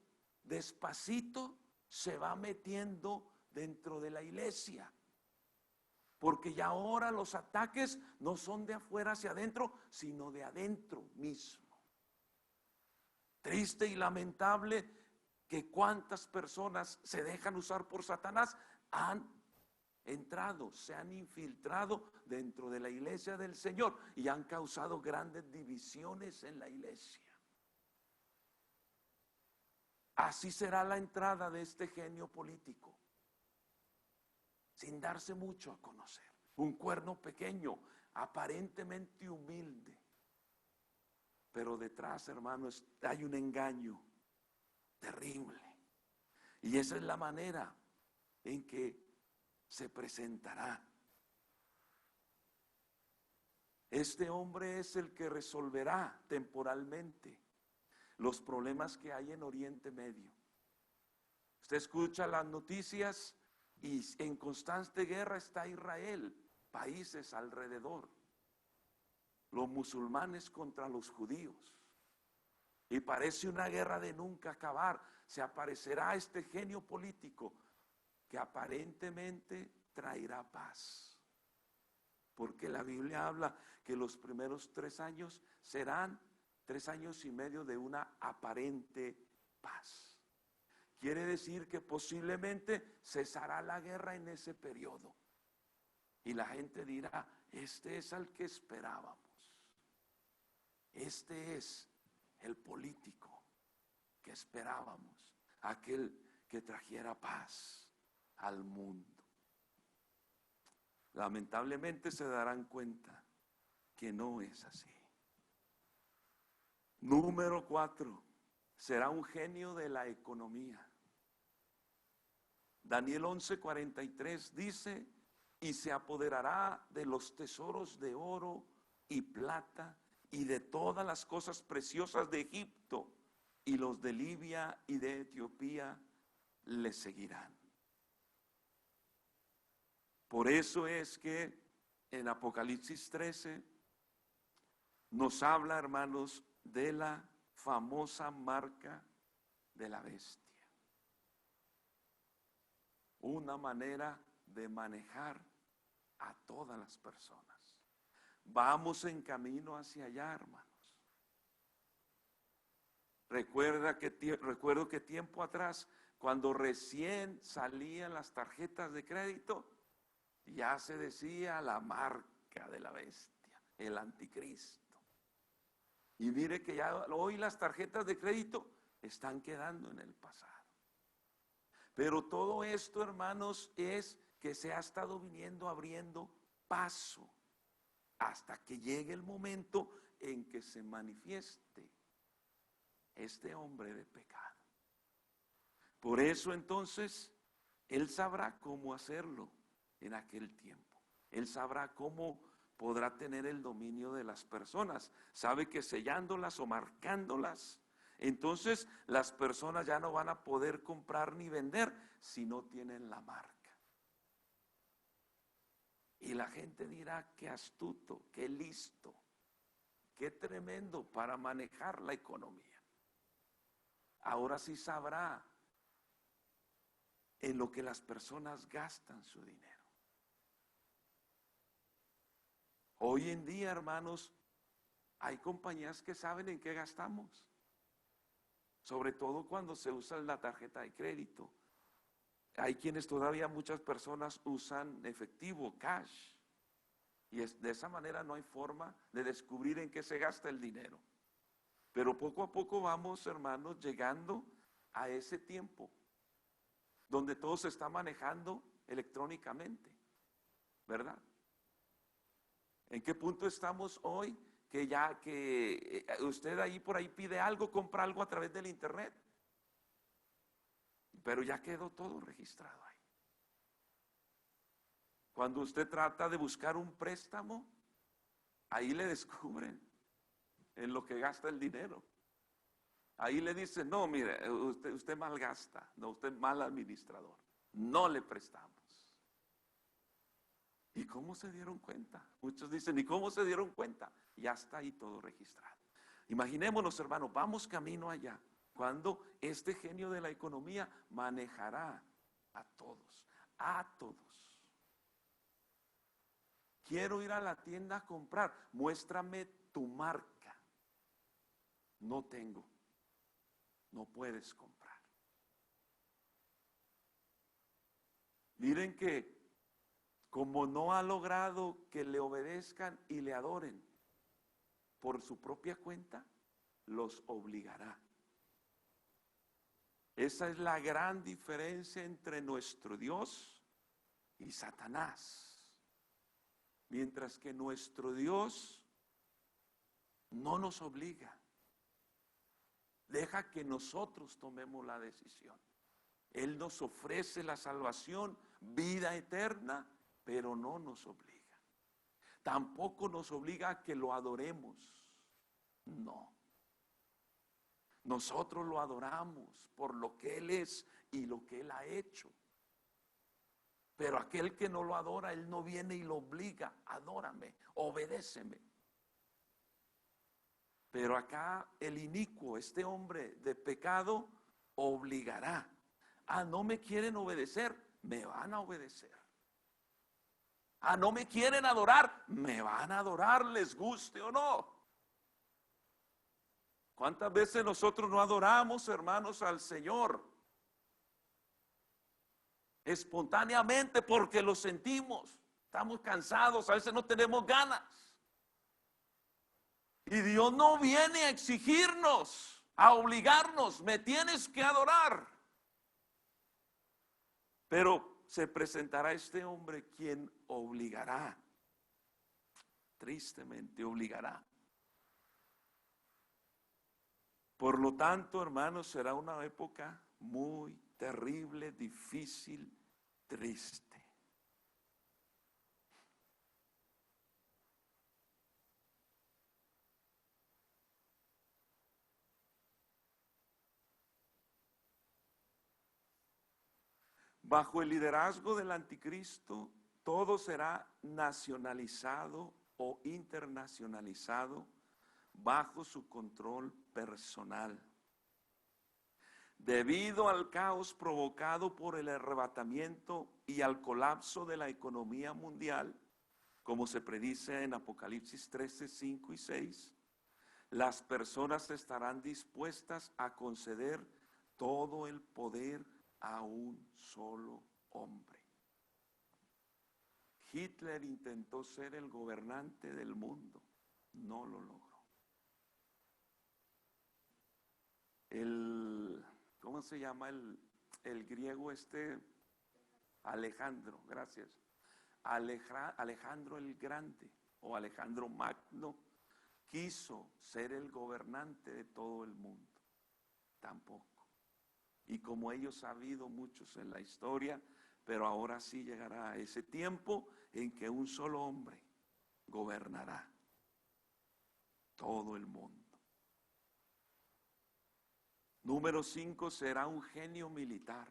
despacito se va metiendo dentro de la iglesia. Porque ya ahora los ataques no son de afuera hacia adentro, sino de adentro mismo. Triste y lamentable que cuántas personas se dejan usar por Satanás han entrado, se han infiltrado dentro de la iglesia del Señor y han causado grandes divisiones en la iglesia. Así será la entrada de este genio político, sin darse mucho a conocer. Un cuerno pequeño, aparentemente humilde, pero detrás, hermanos, hay un engaño terrible. Y esa es la manera en que se presentará. Este hombre es el que resolverá temporalmente los problemas que hay en Oriente Medio. Usted escucha las noticias y en constante guerra está Israel, países alrededor, los musulmanes contra los judíos. Y parece una guerra de nunca acabar. Se aparecerá este genio político que aparentemente traerá paz. Porque la Biblia habla que los primeros 3 años serán 3 años y medio de una aparente paz. Quiere decir que posiblemente cesará la guerra en ese periodo. Y la gente dirá, este es al que esperábamos. Este es el político que esperábamos, aquel que trajera paz al mundo. Lamentablemente se darán cuenta que no es así. Número 4, será un genio de la economía. Daniel 11:43 dice, y se apoderará de los tesoros de oro y plata y de todas las cosas preciosas de Egipto, y los de Libia y de Etiopía le seguirán. Por eso es que en Apocalipsis 13 nos habla, hermanos, de la famosa marca de la bestia. Una manera de manejar a todas las personas. Vamos en camino hacia allá, hermanos. Recuerdo que tiempo atrás, cuando recién salían las tarjetas de crédito, ya se decía la marca de la bestia, el anticristo. Y mire que ya hoy las tarjetas de crédito están quedando en el pasado. Pero todo esto, hermanos, es que se ha estado viniendo abriendo paso hasta que llegue el momento en que se manifieste este hombre de pecado. Por eso entonces él sabrá cómo hacerlo en aquel tiempo. Él sabrá cómo podrá tener el dominio de las personas. Sabe que sellándolas o marcándolas, entonces las personas ya no van a poder comprar ni vender si no tienen la marca. Y la gente dirá, qué astuto, qué listo, qué tremendo para manejar la economía. Ahora sí sabrá en lo que las personas gastan su dinero. Hoy en día, hermanos, hay compañías que saben en qué gastamos. Sobre todo cuando se usa la tarjeta de crédito. Hay quienes todavía, muchas personas usan efectivo, cash. Y de esa manera no hay forma de descubrir en qué se gasta el dinero. Pero poco a poco vamos, hermanos, llegando a ese tiempo donde todo se está manejando electrónicamente, ¿verdad? ¿En qué punto estamos hoy? Que ya que usted ahí por ahí pide algo, compra algo a través del internet, pero ya quedó todo registrado ahí. Cuando usted trata de buscar un préstamo, ahí le descubren en lo que gasta el dinero. Ahí le dicen, no, mire, usted malgasta, no, usted mal administrador, no le prestamos. ¿Y cómo se dieron cuenta? Muchos dicen, ¿y cómo se dieron cuenta? Ya está ahí todo registrado. Imaginémonos, hermanos, vamos camino allá, cuando este genio de la economía manejará a todos, a todos. Quiero ir a la tienda a comprar, muéstrame tu marca. No tengo, no puedes comprar. Miren que como no ha logrado que le obedezcan y le adoren por su propia cuenta, los obligará. Esa es la gran diferencia entre nuestro Dios y Satanás. Mientras que nuestro Dios no nos obliga, deja que nosotros tomemos la decisión. Él nos ofrece la salvación, vida eterna, pero no nos obliga. Tampoco nos obliga a que lo adoremos. No. Nosotros lo adoramos por lo que Él es y lo que Él ha hecho. Pero aquel que no lo adora, Él no viene y lo obliga. Adórame, obedéceme. Pero acá el inicuo, este hombre de pecado, obligará. Ah, no me quieren obedecer, me van a obedecer. Ah, no me quieren adorar, me van a adorar, les guste o no. ¿Cuántas veces nosotros no adoramos, hermanos, al Señor? Espontáneamente porque lo sentimos. Estamos cansados, a veces no tenemos ganas. Y Dios no viene a exigirnos, a obligarnos, me tienes que adorar. Pero se presentará este hombre quien obligará, tristemente obligará. Por lo tanto, hermanos, será una época muy terrible, difícil, triste. Bajo el liderazgo del anticristo, todo será nacionalizado o internacionalizado bajo su control personal. Debido al caos provocado por el arrebatamiento y al colapso de la economía mundial, como se predice en Apocalipsis 13, 5 y 6, las personas estarán dispuestas a conceder todo el poder a un solo hombre. Hitler intentó ser el gobernante del mundo, no lo logró. ¿Cómo se llama el griego este? Alejandro, gracias. Alejandro el Grande o Alejandro Magno quiso ser el gobernante de todo el mundo. Tampoco. Y como ellos ha habido muchos en la historia, pero ahora sí llegará ese tiempo en que un solo hombre gobernará todo el mundo. Número 5, será un genio militar.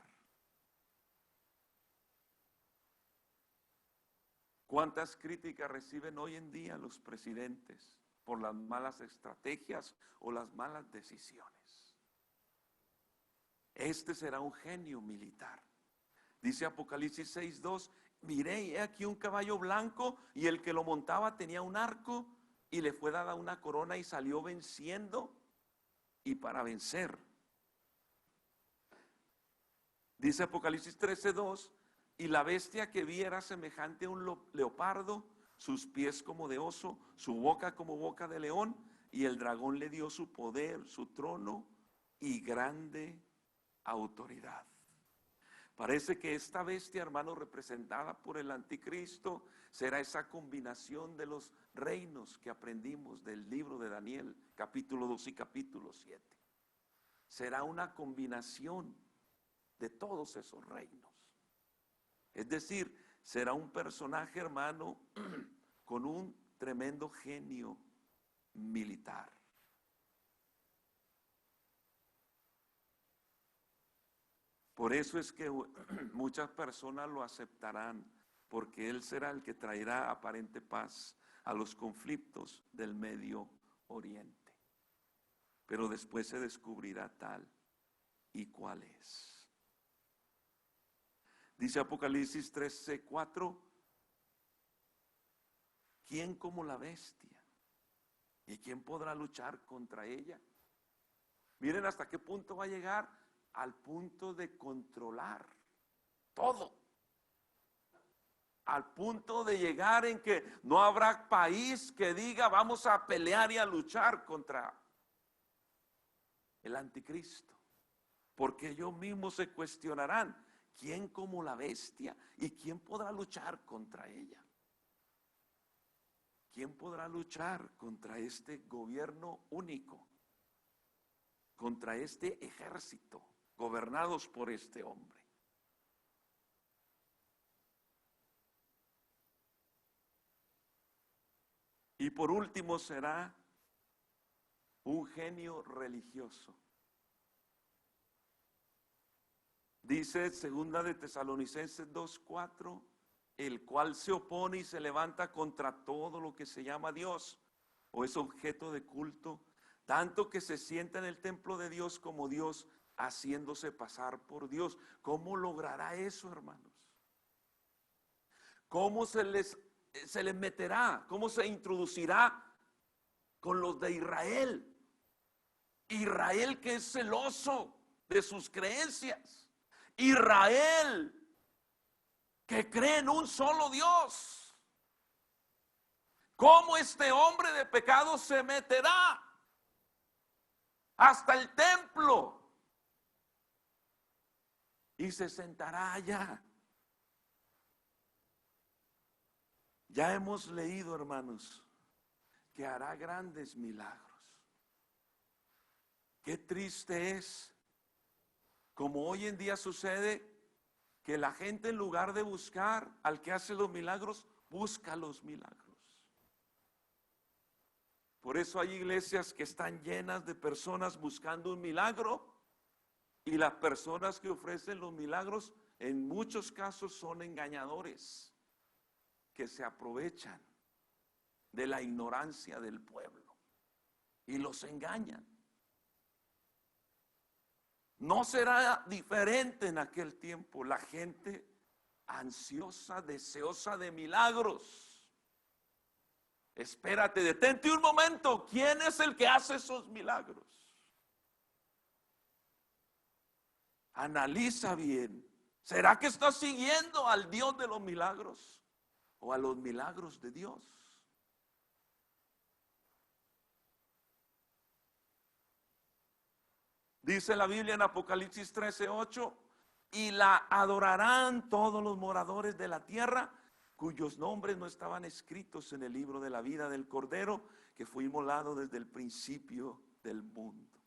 ¿Cuántas críticas reciben hoy en día los presidentes por las malas estrategias o las malas decisiones? Este será un genio militar. Dice Apocalipsis 6:2, miré y he aquí un caballo blanco y el que lo montaba tenía un arco y le fue dada una corona y salió venciendo y para vencer. Dice Apocalipsis 13:2, y la bestia que vi era semejante a un leopardo, sus pies como de oso, su boca como boca de león, y el dragón le dio su poder, su trono y grande autoridad. Parece que esta bestia, hermano, representada por el anticristo, será esa combinación de los reinos que aprendimos del libro de Daniel, capítulo 2 y capítulo 7. Será una combinación de todos esos reinos. Es decir, será un personaje, hermano, con un tremendo genio militar. Por eso es que muchas personas lo aceptarán, porque él será el que traerá aparente paz a los conflictos del Medio Oriente. Pero después se descubrirá tal y cuál es. Dice Apocalipsis 13:4, ¿quién como la bestia? ¿Y quién podrá luchar contra ella? Miren hasta qué punto va a llegar, al punto de controlar todo. Al punto de llegar en que no habrá país que diga vamos a pelear y a luchar contra el anticristo. Porque ellos mismos se cuestionarán, ¿quién como la bestia? ¿Y quién podrá luchar contra ella? ¿Quién podrá luchar contra este gobierno único? Contra este ejército gobernados por este hombre. Y por último será un genio religioso. Dice segunda de Tesalonicenses 2:4, el cual se opone y se levanta contra todo lo que se llama Dios o es objeto de culto, tanto que se sienta en el templo de Dios como Dios, haciéndose pasar por Dios. ¿Cómo logrará eso, hermanos? ¿Cómo se les meterá? ¿Cómo se introducirá con los de Israel? Israel que es celoso de sus creencias. Israel que cree en un solo Dios. ¿Cómo este hombre de pecado se meterá hasta el templo y se sentará allá? Ya hemos leído, hermanos, que hará grandes milagros. Qué triste es, como hoy en día sucede, que la gente, en lugar de buscar al que hace los milagros, busca los milagros. Por eso hay iglesias que están llenas de personas buscando un milagro, y las personas que ofrecen los milagros en muchos casos son engañadores que se aprovechan de la ignorancia del pueblo y los engañan. No será diferente en aquel tiempo. La gente ansiosa, deseosa de milagros. Espérate, detente un momento. ¿Quién es el que hace esos milagros? Analiza bien. ¿Será que estás siguiendo al Dios de los milagros o a los milagros de Dios? Dice la Biblia en Apocalipsis 13:8, y la adorarán todos los moradores de la tierra, cuyos nombres no estaban escritos en el libro de la vida del Cordero, que fue inmolado desde el principio del mundo.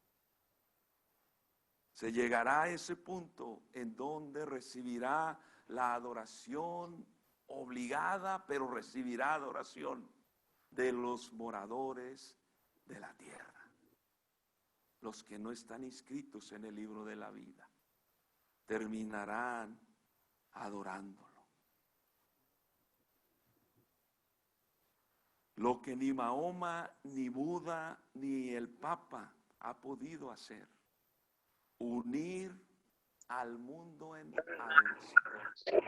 Se llegará a ese punto en donde recibirá la adoración obligada, pero recibirá adoración de los moradores de la tierra, los que no están inscritos en el libro de la vida. Terminarán adorándolo. Lo que ni Mahoma, ni Buda, ni el Papa ha podido hacer: unir al mundo en adoración.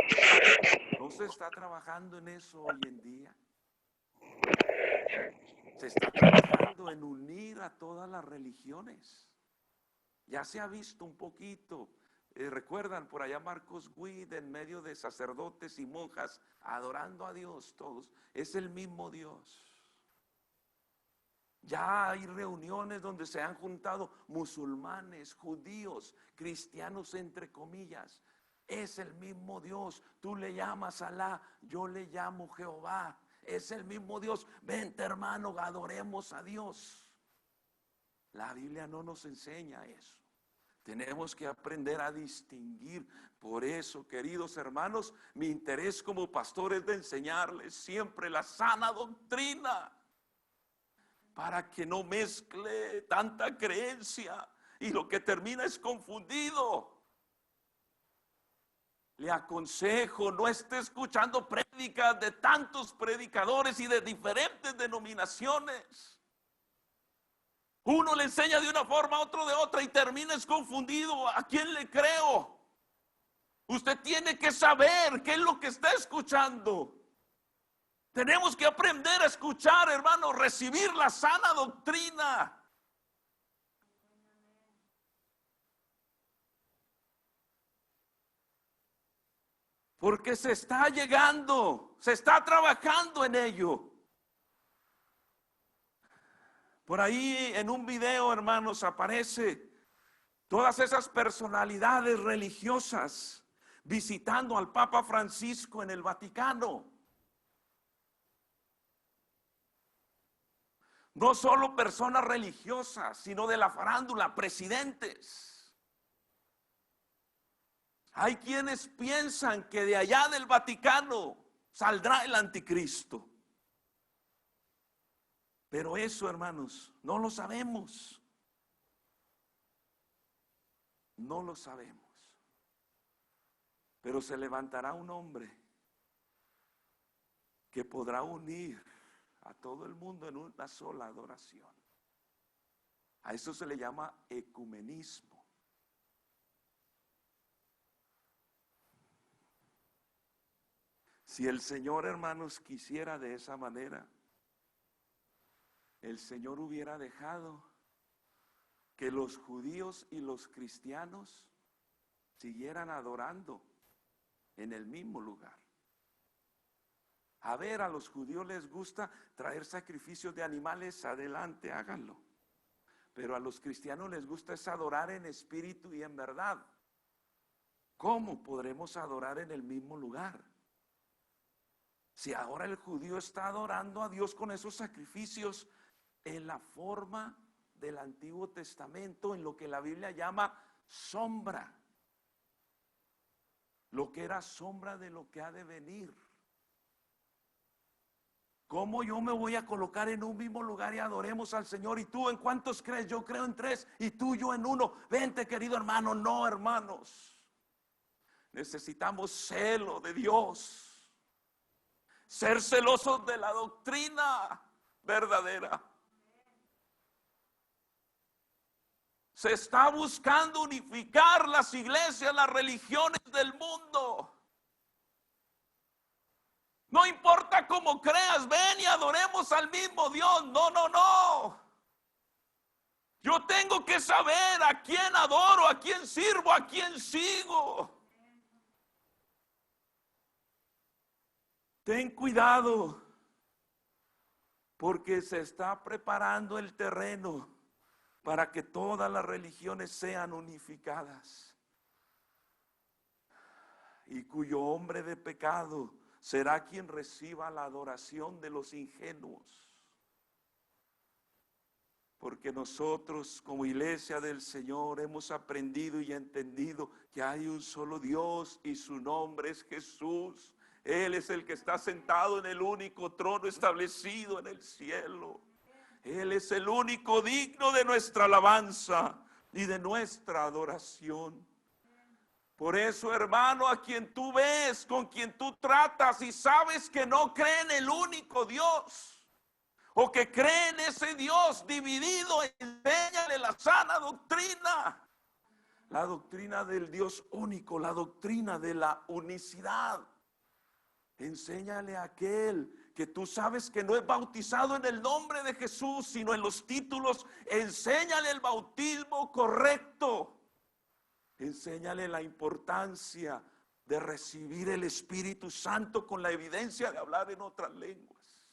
¿No se está trabajando en eso hoy en día? Se está trabajando en unir a todas las religiones. Ya se ha visto un poquito. Recuerdan por allá Marcos Witt en medio de sacerdotes y monjas adorando a Dios todos. Es el mismo Dios. Ya hay reuniones donde se han juntado musulmanes, judíos, cristianos entre comillas. Es el mismo Dios. Tú le llamas Alá, yo le llamo Jehová. Es el mismo Dios. Vente, hermano, adoremos a Dios. La Biblia no nos enseña eso. Tenemos que aprender a distinguir. Por eso, queridos hermanos, mi interés como pastor es de enseñarles siempre la sana doctrina, para que no mezcle tanta creencia y lo que termina es confundido. Le aconsejo, no esté escuchando prédicas de tantos predicadores y de diferentes denominaciones. Uno le enseña de una forma, otro de otra, y termina es confundido. ¿A quién le creo? Usted tiene que saber qué es lo que está escuchando. Tenemos que aprender a escuchar, hermano, recibir la sana doctrina. Porque se está llegando, se está trabajando en ello. Por ahí en un video, hermanos, aparece todas esas personalidades religiosas visitando al Papa Francisco en el Vaticano. No solo personas religiosas, sino de la farándula, presidentes. Hay quienes piensan que de allá del Vaticano saldrá el anticristo. Pero eso, hermanos, no lo sabemos. No lo sabemos. Pero se levantará un hombre que podrá unir a todo el mundo en una sola adoración. A eso se le llama ecumenismo. Si el Señor, hermanos, quisiera de esa manera, el Señor hubiera dejado que los judíos y los cristianos siguieran adorando en el mismo lugar. A ver, a los judíos les gusta traer sacrificios de animales, adelante, háganlo. Pero a los cristianos les gusta es adorar en espíritu y en verdad. ¿Cómo podremos adorar en el mismo lugar? Si ahora el judío está adorando a Dios con esos sacrificios en la forma del Antiguo Testamento, en lo que la Biblia llama sombra. lo que era sombra de lo que ha de venir. ¿Cómo yo me voy a colocar en un mismo lugar y adoremos al Señor? ¿Y tú en cuántos crees? Yo creo en 3 y tú y yo en 1. Vente, querido hermano. No, hermanos. Necesitamos celo de Dios. Ser celosos de la doctrina verdadera. Se está buscando unificar las iglesias, las religiones del mundo. No importa cómo creas, ven y adoremos al mismo Dios. No, no, no. Yo tengo que saber a quién adoro, a quién sirvo, a quién sigo. Ten cuidado, porque se está preparando el terreno para que todas las religiones sean unificadas. Y cuyo hombre de pecado será quien reciba la adoración de los ingenuos. Porque nosotros como iglesia del Señor hemos aprendido y entendido que hay un solo Dios y su nombre es Jesús. Él es el que está sentado en el único trono establecido en el cielo. Él es el único digno de nuestra alabanza y de nuestra adoración. Por eso, hermano, a quien tú ves, con quien tú tratas y sabes que no cree en el único Dios, o que cree en ese Dios dividido, enséñale la sana doctrina. La doctrina del Dios único, la doctrina de la unicidad. Enséñale a aquel que tú sabes que no es bautizado en el nombre de Jesús, sino en los títulos. Enséñale el bautismo correcto. Enséñale la importancia de recibir el Espíritu Santo con la evidencia de hablar en otras lenguas.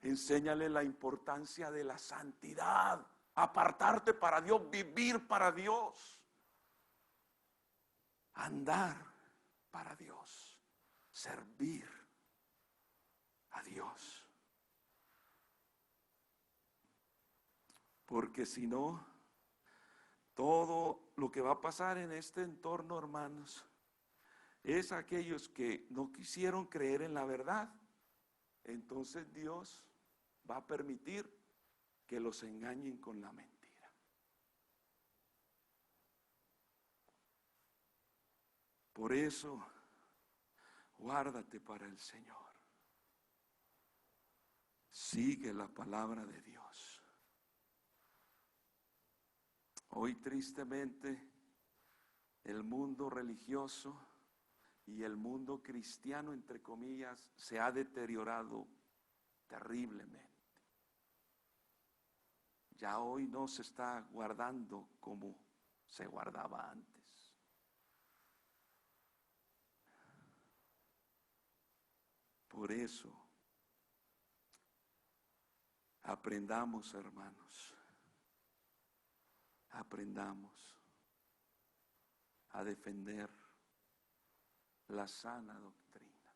Enséñale la importancia de la santidad, apartarte para Dios, vivir para Dios, andar para Dios, servir a Dios. Porque si no, todo lo que va a pasar en este entorno, hermanos, es aquellos que no quisieron creer en la verdad. Entonces Dios va a permitir que los engañen con la mentira. Por eso, guárdate para el Señor. Sigue la palabra de Dios. Hoy tristemente el mundo religioso y el mundo cristiano, entre comillas, se ha deteriorado terriblemente. Ya hoy no se está guardando como se guardaba antes. Por eso, aprendamos, hermanos, aprendamos a defender la sana doctrina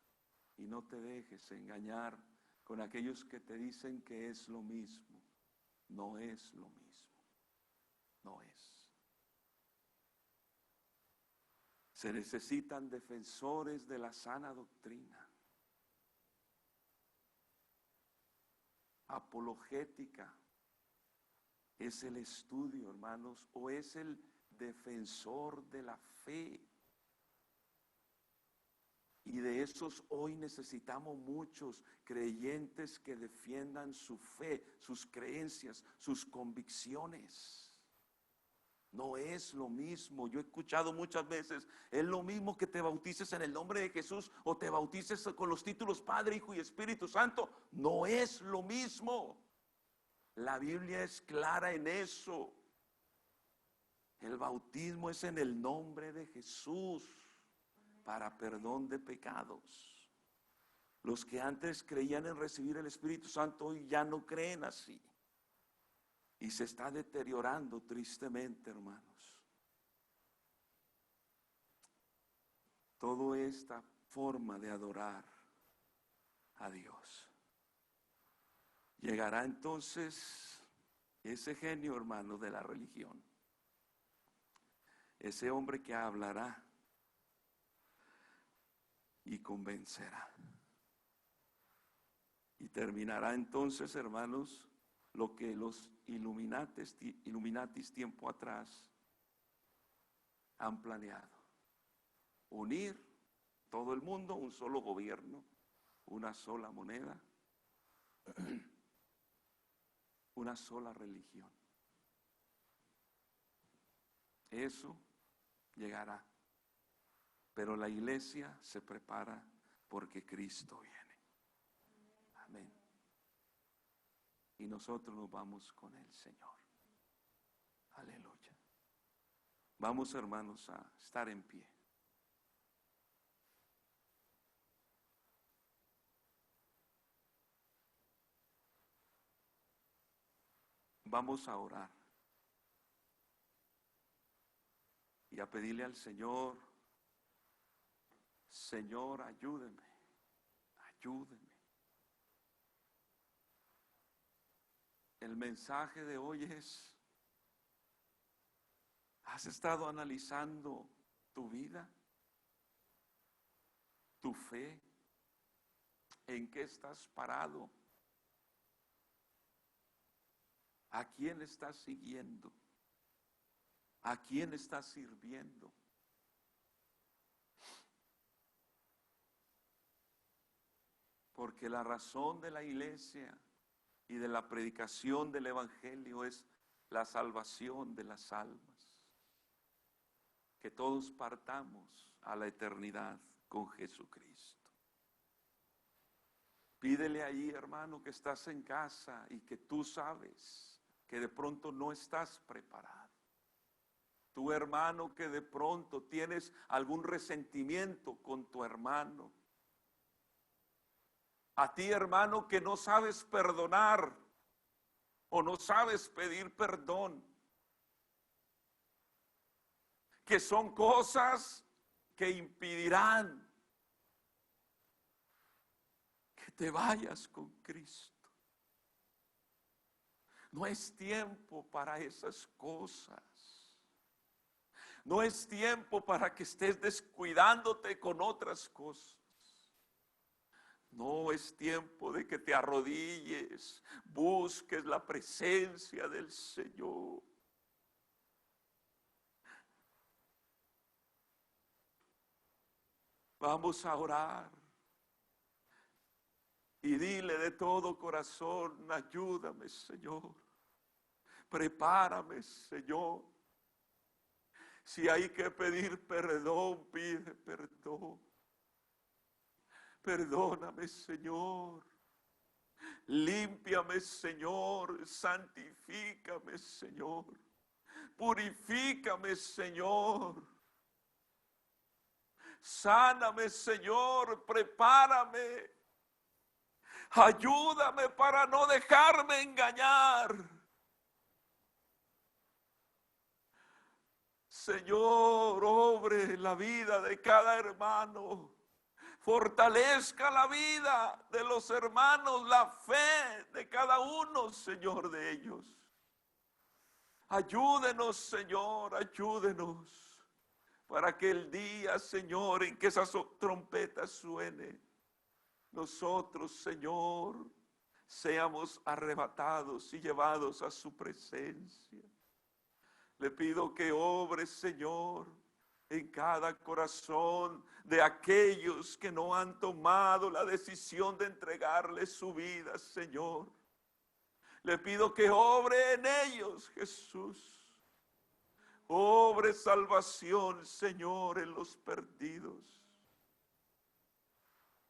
y no te dejes engañar con aquellos que te dicen que es lo mismo. No es lo mismo, no es. Se necesitan defensores de la sana doctrina. Apologética es el estudio, hermanos, o es el defensor de la fe. Y de esos hoy necesitamos muchos creyentes que defiendan su fe, sus creencias, sus convicciones. No es lo mismo. Yo he escuchado muchas veces, es lo mismo que te bautices en el nombre de Jesús o te bautices con los títulos Padre, Hijo y Espíritu Santo. No es lo mismo. La Biblia es clara en eso. El bautismo es en el nombre de Jesús para perdón de pecados. Los que antes creían en recibir el Espíritu Santo hoy ya no creen así. Y se está deteriorando tristemente, hermanos. Toda esta forma de adorar a Dios. Llegará entonces ese genio, hermano, de la religión. Ese hombre que hablará y convencerá. Y terminará entonces, hermanos, lo que los Illuminatis tiempo atrás han planeado. Unir todo el mundo, un solo gobierno, una sola moneda, una sola religión. Eso llegará. Pero la iglesia se prepara porque Cristo viene. Amén. Y nosotros nos vamos con el Señor. Aleluya. Vamos, hermanos, a estar en pie. Vamos a orar y a pedirle al Señor: Señor, ayúdeme, ayúdeme. El mensaje de hoy es: ¿has estado analizando tu vida, tu fe? ¿En qué estás parado? ¿A quién estás siguiendo? ¿A quién estás sirviendo? Porque la razón de la iglesia y de la predicación del evangelio es la salvación de las almas. Que todos partamos a la eternidad con Jesucristo. Pídele ahí, hermano, que estás en casa y que tú sabes que de pronto no estás preparado. Tu hermano, que de pronto tienes algún resentimiento con tu hermano. A ti, hermano, que no sabes perdonar o no sabes pedir perdón. Que son cosas que impedirán que te vayas con Cristo. No es tiempo para esas cosas. No es tiempo para que estés descuidándote con otras cosas. No es tiempo de que te arrodilles, busques la presencia del Señor. Vamos a orar y dile de todo corazón: ayúdame, Señor. Prepárame, Señor. Si hay que pedir perdón, pide perdón. Perdóname, Señor. Límpiame, Señor. Santifícame, Señor. Purifícame, Señor. Sáname, Señor. Prepárame. Ayúdame para no dejarme engañar. Señor, obre la vida de cada hermano. Fortalezca la vida de los hermanos, la fe de cada uno, Señor, de ellos. Ayúdenos, Señor, ayúdenos, para que el día, Señor, en que esa trompeta suene, nosotros, Señor, seamos arrebatados y llevados a su presencia. Le pido que obre, Señor, en cada corazón de aquellos que no han tomado la decisión de entregarle su vida, Señor. Le pido que obre en ellos, Jesús. Obre salvación, Señor, en los perdidos.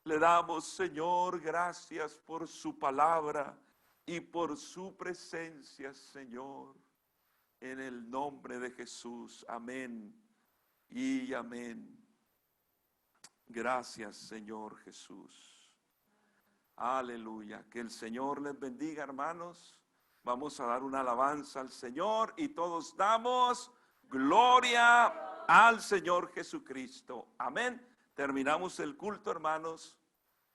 Le damos, Señor, gracias por su palabra y por su presencia, Señor. En el nombre de Jesús, amén y amén. Gracias, Señor Jesús. Aleluya. Que el Señor les bendiga, hermanos. Vamos a dar una alabanza al Señor y todos damos gloria al Señor Jesucristo. Amén. Terminamos el culto, hermanos,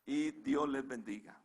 y Dios les bendiga.